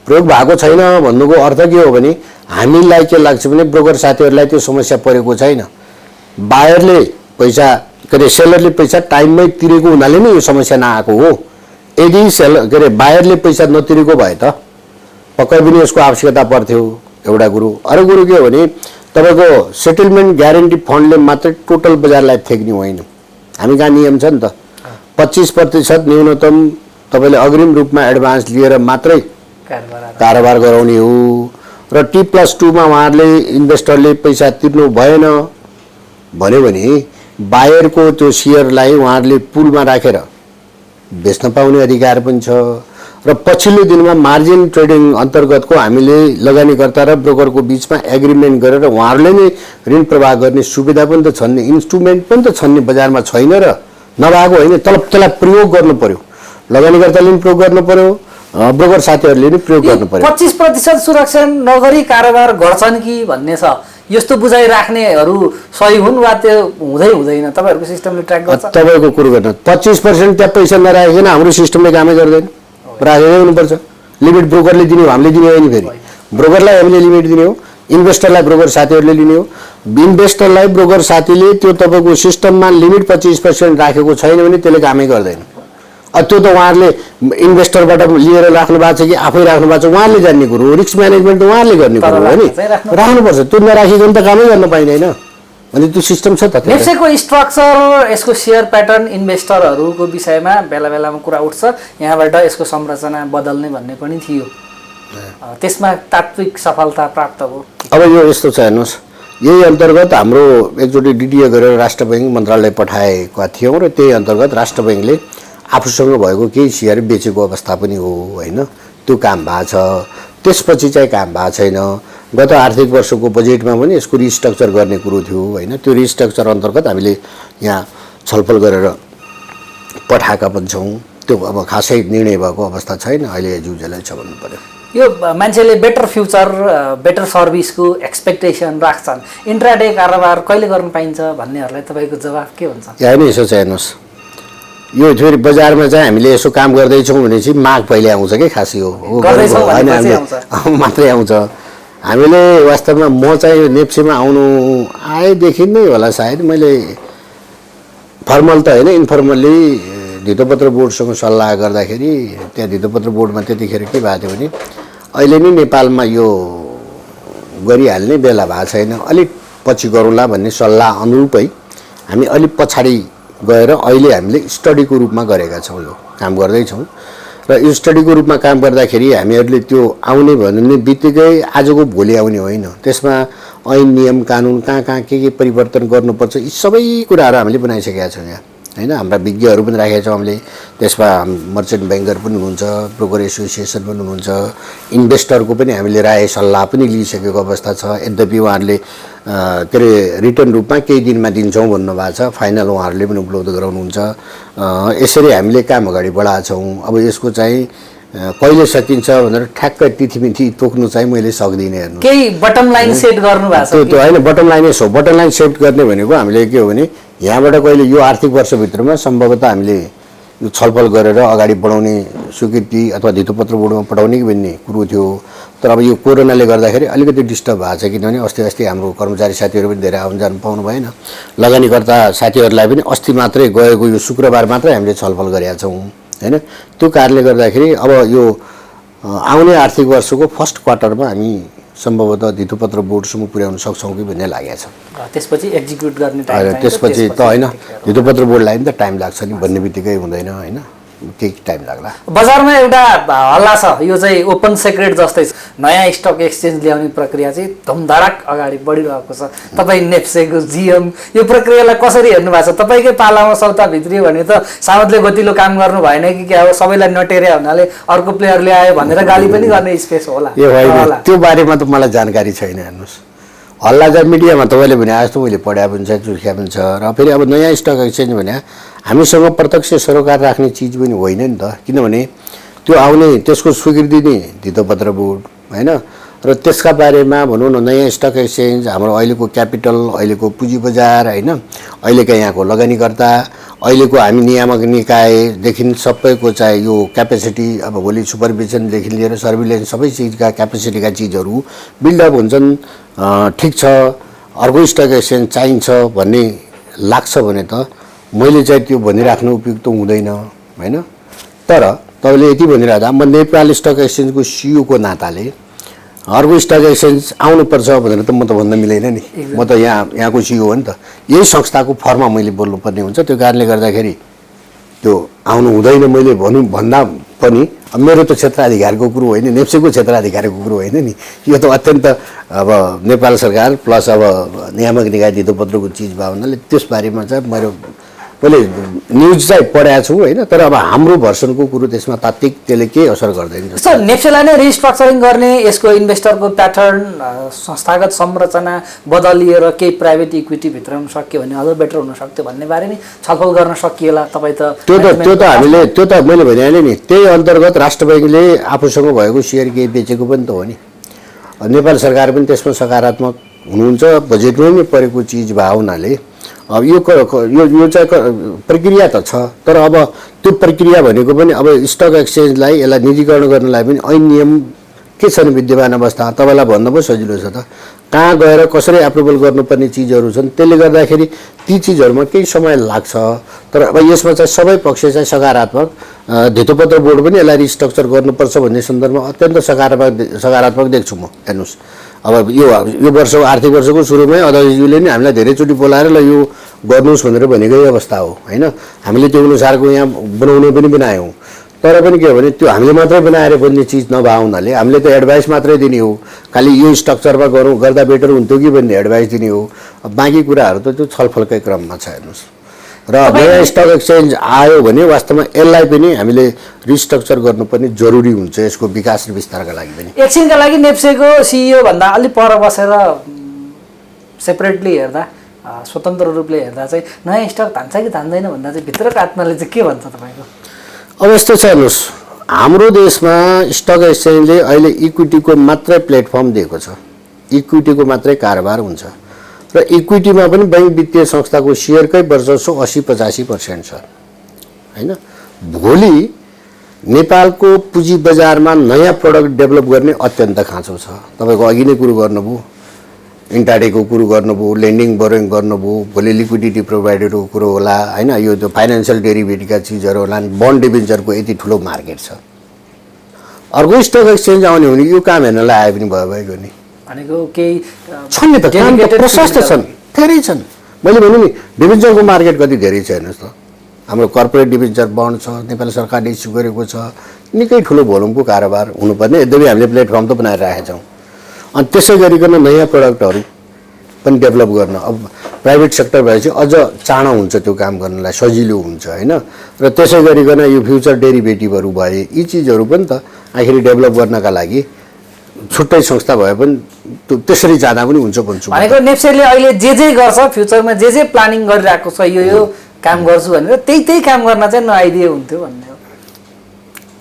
प्रयोग भएको छैन भन्नुको अर्थ के हो भने हामीलाई के लाग्छ भने ब्रोकर साथीहरूलाई त्यो समस्या परेको छैन। बायरले पैसा के अरे सेलरले पैसा टाइममै तिरेको हुनाले नै यो समस्या नआएको हो। यदि के अरे बायरले पैसा नतिरेको भए त पक्कै पनि यसको आवश्यकता पर्थ्यो। एउटा कुरो। अरू कुरो के हो भने तपाईँको सेटलमेन्ट ग्यारेन्टी फन्डले मात्रै टोटल बजारलाई थेक्ने होइन। हामी कहाँ नियम छ नि त, 25% न्यूनतम तपाईँले अग्रिम रूपमा एडभान्स लिएर मात्रै कारोबार गराउने हो। र T+2 मा उहाँहरूले इन्भेस्टरले पैसा तिर्नु भएन भन्यो भने बायरको त्यो सेयरलाई उहाँहरूले पुलमा राखेर बेच्न पाउने अधिकार पनि छ। र पछिल्लो दिनमा मार्जिन ट्रेडिङ अन्तर्गतको हामीले लगानीकर्ता र ब्रोकरको बिचमा एग्रिमेन्ट गरेर उहाँहरूले नै ऋण प्रवाह गर्ने सुविधा पनि त छन् नि, इन्स्ट्रुमेन्ट पनि त छन् नि बजारमा, छैन र नभएको होइन। तर त्यसलाई प्रयोग गर्नु पर्यो, लगानीकर्ताले पनि प्रयोग गर्नु पर्यो, ब्रोकर साथीहरूले पनि प्रयोग गर्नु पर्यो। 25% सुरक्षा नगरी कारोबार गर्छन् कि भन्ने छ, यस्तो बुझाइ राख्नेहरू सही हुन् वा त्यो हुँदैन? तपाईँहरूको सिस्टमले ट्र्याक गर्छ? तपाईँको कुरो गर्नु 25% त्यहाँ पैसा नराखेन हाम्रो सिस्टमले कामै गर्दैन। राखेकै हुनुपर्छ। लिमिट ब्रोकरले दिने हो, हामीले दिने हो नि। फेरि ब्रोकरलाई हामीले लिमिट दिने हो, इन्भेस्टरलाई ब्रोकर साथीहरूले लिने हो। इन्भेस्टरलाई ब्रोकर साथीले त्यो तपाईँको सिस्टममा लिमिट 25% राखेको छैन भने त्यसले कामै गर्दैन। त्यो त उहाँहरूले इन्भेस्टरबाट लिएर राख्नु भएको छ कि आफै राख्नु भएको छ उहाँहरूले जान्ने कुरो हो। रिस्क म्यानेजमेन्ट त उहाँहरूले गर्ने कुरो हो नि, राख्नुपर्छ। त्यो नराखिकन त कामै गर्न पाइँदैन अनि त्यो सिस्टम छ त। नेप्सेको स्ट्रक्चर, यसको सेयर प्याटर्न, इन्भेस्टरहरूको विषयमा बेला बेलामा कुरा उठ्छ, यहाँबाट यसको संरचना बदल्ने भन्ने पनि थियो। त्यसमा तात्विक सफलता प्राप्त भयो? अब यो यस्तो छ हेर्नुहोस्, यही अन्तर्गत हाम्रो एकचोटि डिडिए गरेर राष्ट्र बैङ्क मन्त्रालय पठाएका थियौँ र त्यही अन्तर्गत राष्ट्र बैङ्कले आफूसँग भएको केही सेयर बेचेको अवस्था पनि हो होइन। त्यो काम भएको छ। त्यसपछि चाहिँ काम भएको छैन। गत आर्थिक वर्षको बजेटमा पनि यसको रिस्ट्रक्चर गर्ने कुरो थियो होइन। त्यो रिस्ट्रक्चर अन्तर्गत हामीले यहाँ छलफल गरेर पठाएका पनि छौँ। त्यो अब खासै निर्णय भएको अवस्था छैन अहिले, जुझेलाई छ भन्नु पर्यो। यो मान्छेले बेटर फ्युचर, बेटर सर्भिसको एक्सपेक्टेसन राख्छन्, इन्ट्राडे कारोबार कहिले गर्न पाइन्छ भन्नेहरूलाई तपाईँको जवाफ के हुन्छ? यहाँ नि यसो चाहिँ हेर्नुहोस्, यो फेरि बजारमा चाहिँ हामीले यसो काम गर्दैछौँ भनेपछि माग पहिले आउँछ कि खासै हो मात्रै आउँछ। हामीले वास्तवमा म चाहिँ नेप्सीमा आएदेखि नै होला सायद मैले फर्मल त होइन इन्फर्मल्ली धितोपत्र बोर्डसँग सल्लाह गर्दाखेरि त्यहाँ धितोपत्र बोर्डमा त्यतिखेर के भएको थियो भने अहिले नै नेपालमा यो गरिहाल्ने बेला भएको छैन, अलिक पछि गरौँला भन्ने सल्लाह अनुरूपै हामी अलिक पछाडि गएर अहिले हामीले स्टडीको रूपमा गरेका छौँ। यो काम गर्दैछौँ र यो स्टडीको रूपमा काम गर्दाखेरि हामीहरूले त्यो आउने भन्ने बित्तिकै आजको भोलि आउने होइन। त्यसमा ऐन नियम कानुन कहाँ के परिवर्तन गर्नुपर्छ यी सबै कुराहरू हामीले बनाइसकेका छौँ यहाँ होइन। हाम्रा विज्ञहरू पनि राखेका छौँ हामीले। त्यसमा मर्चेन्ट ब्याङ्कर पनि हुनुहुन्छ, ब्रोकर एसोसिएसन पनि हुनुहुन्छ, इन्भेस्टरको पनि हामीले राय सल्लाह पनि लिइसकेको अवस्था छ। यद्यपि उहाँहरूले के अरे रिटर्न रूपमा केही दिनमा दिन्छौँ भन्नुभएको छ, फाइनल उहाँहरूले पनि उपलब्ध गराउनुहुन्छ। यसरी हामीले काम अगाडि बढाएका छौँ। अब यसको चाहिँ कहिले सकिन्छ भनेर ठ्याक्क तिथिमिथि तोक्नु चाहिँ मैले सक्दिनँ। हेर्नु केही बटम लाइन सेट गर्नु भएको छ? त्यो होइन, बटम लाइन यसो बटम लाइन सेट गर्ने भनेको हामीले के हो भने यहाँबाट कहिले यो आर्थिक वर्षभित्रमा सम्भवतः हामीले यो छलफल गरेर अगाडि बढाउने स्वीकृति अथवा धितोपत्र बोर्डमा पठाउने कि भन्ने कुरो थियो। तर अब यो कोरोनाले गर्दाखेरि अलिकति डिस्टर्ब भएको छ, किनभने अस्ति हाम्रो कर्मचारी साथीहरू पनि धेरै आउन जानु पाउनु भएन। लगानीकर्ता साथीहरूलाई पनि अस्ति मात्रै गएको यो शुक्रबार मात्रै हामीले छलफल गरेका छौँ हैन। त्यो कारणले गर्दाखेरि अब यो आउने आर्थिक वर्षको फर्स्ट क्वार्टरमा हामी सम्भवतः धितोपत्र बोर्डसम्म पुर्याउन सक्छौँ कि भन्ने लागेको छ। त्यसपछि एक्जिक्युट गर्ने टाइम त्यसपछि त होइन, धितोपत्र बोर्डलाई पनि त टाइम लाग्छ नि, भन्ने बित्तिकै हुँदैन होइन, केही टाइम लाग्ला। बजारमा एउटा हल्ला छ, यो चाहिँ ओपन सेक्रेट जस्तै छ, नयाँ स्टक एक्सचेन्ज ल्याउने प्रक्रिया चाहिँ धुमधडाक अगाडि बढिरहेको छ। तपाईँ नेप्सेको जिएम यो प्रक्रियालाई कसरी हेर्नु भएको छ? तपाईँकै पालामा सौता भित्रियो भने त सामन्तले गतिलो काम गर्नु भएन कि क्या हो, सबैलाई नटेर्या हुनाले अर्को प्लेयरले आयो भनेर गाली पनि गर्ने स्पेस होला? त्यो बारेमा त मलाई जानकारी छैन। हेर्नुहोस्, हल्ला चाहिँ मिडियामा तपाईँले भने जस्तो मैले पढाए पनि छ, चुर्ख्या पनि छ। र फेरि अब नयाँ स्टक एक्सचेन्ज भने हामीसँग प्रत्यक्ष सरोकार राख्ने चिज पनि होइन नि त, किनभने त्यो आउने त्यसको स्वीकृति नै धितोपत्र बोर्ड होइन। र त्यसका बारेमा भनौँ न, नयाँ स्टक एक्सचेन्ज हाम्रो अहिलेको क्यापिटल, अहिलेको पुँजी बजार होइन, अहिलेका यहाँको लगानीकर्ता, अहिलेको हामी नियामक निकायदेखि सबैको चाहिँ यो क्यापेसिटी, अब भोलि सुपरभिजनदेखि लिएर सर्भिलेन्स सबै चिजका क्यापेसिटीका चिजहरू बिल्डअप हुन्छन्। ठिक छ, अर्को स्टक एक्सचेन्ज चाहिन्छ भन्ने लाग्छ भने त मैले चाहिँ त्यो भनिराख्नु उपयुक्त हुँदैन होइन। तर तपाईँले यति भनिरहँदा म नेपाल स्टक एक्सचेन्जको सिइओको नाताले अर्को स्टक एक्सचेन्ज आउनुपर्छ भनेर त म त भन्न मिलेन नि। म त यहाँको सिइओ हो नि त, यही संस्थाको फर्ममा मैले बोल्नुपर्ने हुन्छ। त्यो कारणले गर्दाखेरि त्यो आउनु हुँदैन मैले भन्दा पनि मेरो त क्षेत्राधिकारको कुरो होइन, नेप्सेको क्षेत्राधिकारको कुरो होइन नि। यो त अत्यन्त अब नेपाल सरकार प्लस अब नियामक निकाय धितोपत्रको चिज भयो हुनाले त्यसबारेमा चाहिँ मैले न्युज चाहिँ पढाएको छु होइन। तर अब हाम्रो भर्सनको कुरो त्यसमा तात्विक त्यसले केही असर गर्दैन। जस्तो नेप्सेलाई नै रिस्ट्रक्चरिङ गर्ने, यसको इन्भेस्टरको प्याटर्न, संस्थागत संरचना बदलिएर केही प्राइभेट इक्विटी भित्राउन सक्यो भने अझ बेटर हुन सक्थ्यो भन्ने बारे नि छलफल गर्न सकिएला। तपाईँ त त्यो त मैले भनिहालेँ नि, त्यही अन्तर्गत राष्ट्र बैङ्कले आफूसँग भएको सेयर केही बेचेको पनि त हो नि। नेपाल सरकार पनि त्यसमा सकारात्मक हुनुहुन्छ, बजेटमै नै परेको चिज भएको हुनाले अब यो चाहिँ प्रक्रिया त छ। तर अब त्यो प्रक्रिया भनेको पनि अब स्टक एक्सचेन्जलाई यसलाई निजीकरण गर्नलाई पनि ऐन नियम के छन् विद्यमान अवस्था तपाईँलाई भन्नु पो सजिलो छ त। कहाँ गएर कसरी एप्रुभल गर्नुपर्ने चिजहरू छन्, त्यसले गर्दाखेरि ती चिजहरूमा केही समय लाग्छ। तर अब यसमा चाहिँ सबै पक्ष चाहिँ सकारात्मक, धितोपत्र बोर्ड पनि यसलाई रिस्ट्रक्चर गर्नुपर्छ भन्ने सन्दर्भमा अत्यन्त सकारात्मक देख्छु म। हेर्नुहोस्, अब यो वर्षको आर्थिक वर्षको सुरुमै अध्यक्षज्यूले नि हामीलाई धेरैचोटि बोलाएर ल यो गर्नुहोस् भनेर भनेकै अवस्था हो होइन। हामीले त्यो अनुसारको यहाँ बनाउने पनि बनायौँ। तर पनि के हो भने त्यो हामीले मात्रै बनाएर बन्ने चिज नभए हुनाले हामीले त एडभाइस मात्रै दिने हो, खालि यो स्ट्रक्चरमा गर्दा बेटर हुन्थ्यो कि भन्ने एडभाइस दिने हो। बाँकी कुराहरू त त्यो छलफलकै क्रममा छ। हेर्नुहोस्, र नयाँ स्टक एक्सचेन्ज आयो भने वास्तवमा यसलाई पनि हामीले रिस्ट्रक्चर गर्नुपर्ने जरुरी हुन्छ, यसको विकास र विस्तारका लागि पनि। एकछिनका लागि नेप्सेको सिइओ भन्दा अलि पर बसेर सेपरेटली हेर्दा, स्वतन्त्र रूपले हेर्दा चाहिँ नयाँ स्टक तान्छ कि तान्दैन भन्दा चाहिँ भित्रको आत्माले चाहिँ के भन्छ तपाईँको? अब यस्तो छ, हेर्नुहोस्, हाम्रो देशमा स्टक एक्सचेन्जले अहिले इक्विटीको मात्रै प्लेटफर्म दिएको छ, इक्विटीको मात्रै कारोबार हुन्छ। र इक्विटीमा पनि बैंक वित्तीय संस्थाको सेयरकै वर्चस्व 80-85% छ होइन। भोलि नेपालको पुँजी बजारमा नयाँ प्रडक्ट डेभलप गर्ने अत्यन्त खाँचो छ। तपाईँको अघि नै कुरो गर्नुभयो, इन्टाडेको कुरो गर्नुभयो, लेन्डिङ बोरोइङ गर्नुभयो, भोलि लिक्विडिटी प्रोभाइडरको कुरो होला होइन। यो त फाइनेन्सियल डेरिभेटिभका चिजहरू होला, बन्ड डिबेन्चरको यति ठुलो मार्केट छ। अर्को स्टक एक्सचेन्ज आउने भने यो काम हेर्नलाई आए पनि भयो नि भनेको केही छन् नि त, काम त प्रशस्त छन्, धेरै छन्। मैले भने नि डिबेन्चरको मार्केट कति धेरै छ हेर्नुहोस् त। हाम्रो कर्पोरेट डिबेन्चर बन्ड छ, नेपाल सरकारले इस्यु गरेको छ, निकै ठुलो भोल्युमको कारोबार हुनुपर्ने। यद्यपि हामीले प्लेटफर्म त बनाएर राखेका छौँ। अनि त्यसै गरिकन नयाँ प्रडक्टहरू पनि डेभलप गर्न अब प्राइभेट सेक्टर भएपछि अझ चाँडो हुन्छ, त्यो काम गर्नलाई सजिलो हुन्छ होइन। र त्यसै गरिकन यो फ्युचर डेरिभेटिभहरू भए, यी चिजहरू पनि त आखिर डेभलप गर्नका लागि छुट्टै संस्था भए पनि त्यसरी जाँदा पनि हुन्छ भन्छु। भनेको नेप्सेले अहिले जे गर्छ, फ्युचरमा जे प्लानिङ गरिरहेको छ, यो काम गर्छु भनेर त्यही काम गर्न चाहिँ नआइदिए हुन्थ्यो भन्ने हो।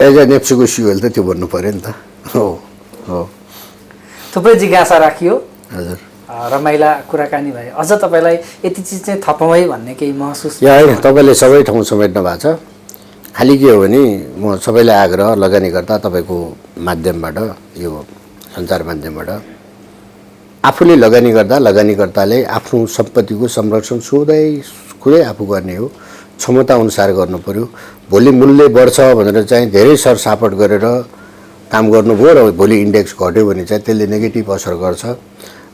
एज अ नेप्सेको सिइओले त त्यो भन्नु पऱ्यो नि त। हो हो, थुप्रै जिज्ञासा राखियो, हजुर, रमाइला कुराकानी भए। अझ तपाईँलाई यति चिज चाहिँ थपौँ है भन्ने केही महसुस? होइन, तपाईँले सबै ठाउँ समेट्नु भएको छ। खालि के हो भने म सबैलाई आग्रह लगानीकर्ता तपाईँको माध्यमबाट यो सञ्चार माध्यमबाट आफूले लगानी गर्दा लगानीकर्ताले आफ्नो सम्पत्तिको संरक्षण खुदै आफू गर्ने हो, क्षमता अनुसार गर्नु पर्यो। भोलि मूल्य बढ्छ भनेर चाहिँ धेरै सरसापट गरेर काम गर्नुभयो र भोलि इन्डेक्स घट्यो भने चाहिँ त्यसले नेगेटिभ असर गर्छ।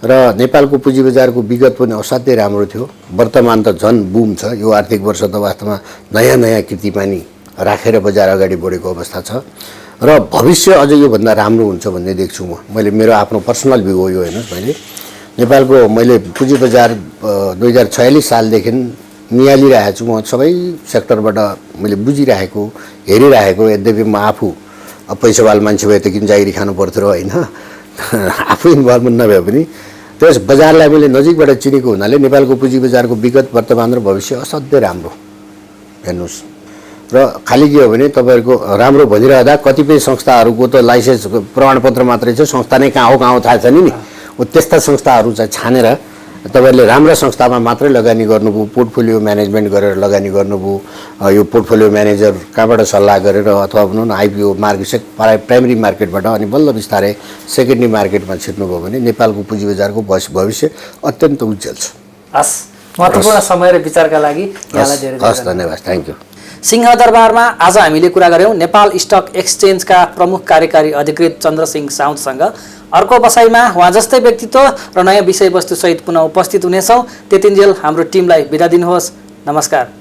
र नेपालको पुँजी बजारको विगत पनि असाध्यै राम्रो थियो, वर्तमान त झन् बुम छ। यो आर्थिक वर्ष त वास्तवमा नयाँ नयाँ कीर्तिमानी राखेर बजार अगाडि बढेको अवस्था छ र भविष्य अझ योभन्दा राम्रो हुन्छ भन्ने देख्छु म। मैले मेरो आफ्नो पर्सनल भ्यू हो यो, हेर्नुहोस्, मैले पुँजी बजार 2046 सालदेखि निहालिरहेको छु। म सबै सेक्टरबाट मैले बुझिरहेको हेरिरहेको। यद्यपि म आफू पैसावाल मान्छे भए त किन जागिरी खानु पर्थ्यो र होइन, आफू इन्भल्भमेन्ट नभए पनि त्यस बजारलाई मैले नजिकबाट चिनेको हुनाले नेपालको पुँजी बजारको विगत, वर्तमान र भविष्य असाध्यै राम्रो। हेर्नुहोस्, र खालि के हो भने तपाईँहरूको राम्रो भनिरहँदा कतिपय संस्थाहरूको त लाइसेन्स प्रमाणपत्र मात्रै छ, संस्था नै कहाँ हो थाहा छैन नि। त्यस्ता संस्थाहरू चाहिँ छानेर तपाईँहरूले राम्रा संस्थामा मात्रै लगानी गर्नुभयो, पोर्टफोलियो म्यानेजमेन्ट गरेर लगानी गर्नुभयो। यो पोर्टफोलियो म्यानेजर कहाँबाट सल्लाह गरेर अथवा भनौँ न आइपिओ मार्केट प्राइमेरी मार्केटबाट अनि बल्ल बिस्तारै सेकेन्डरी मार्केटमा छिर्नुभयो भने नेपालको पुँजी बजारको भविष्य अत्यन्त उज्जवल छ। हस्, महत्त्वपूर्ण समय र विचारका लागि यहाँलाई धेरै हस्, धन्यवाद, थ्याङ्क यू। सिंहदरबारमा आज हामीले कुरा गऱ्यौँ नेपाल स्टक एक्सचेन्जका प्रमुख कार्यकारी अधिकृत चन्द्रसिंह साउदसँग। अर्को बसाइमा उहाँ जस्तै व्यक्तित्व र नयाँ विषयवस्तुसहित पुनः उपस्थित हुनेछौँ। त्यतिन्जेल हाम्रो टिमलाई बिदा दिनुहोस्। नमस्कार।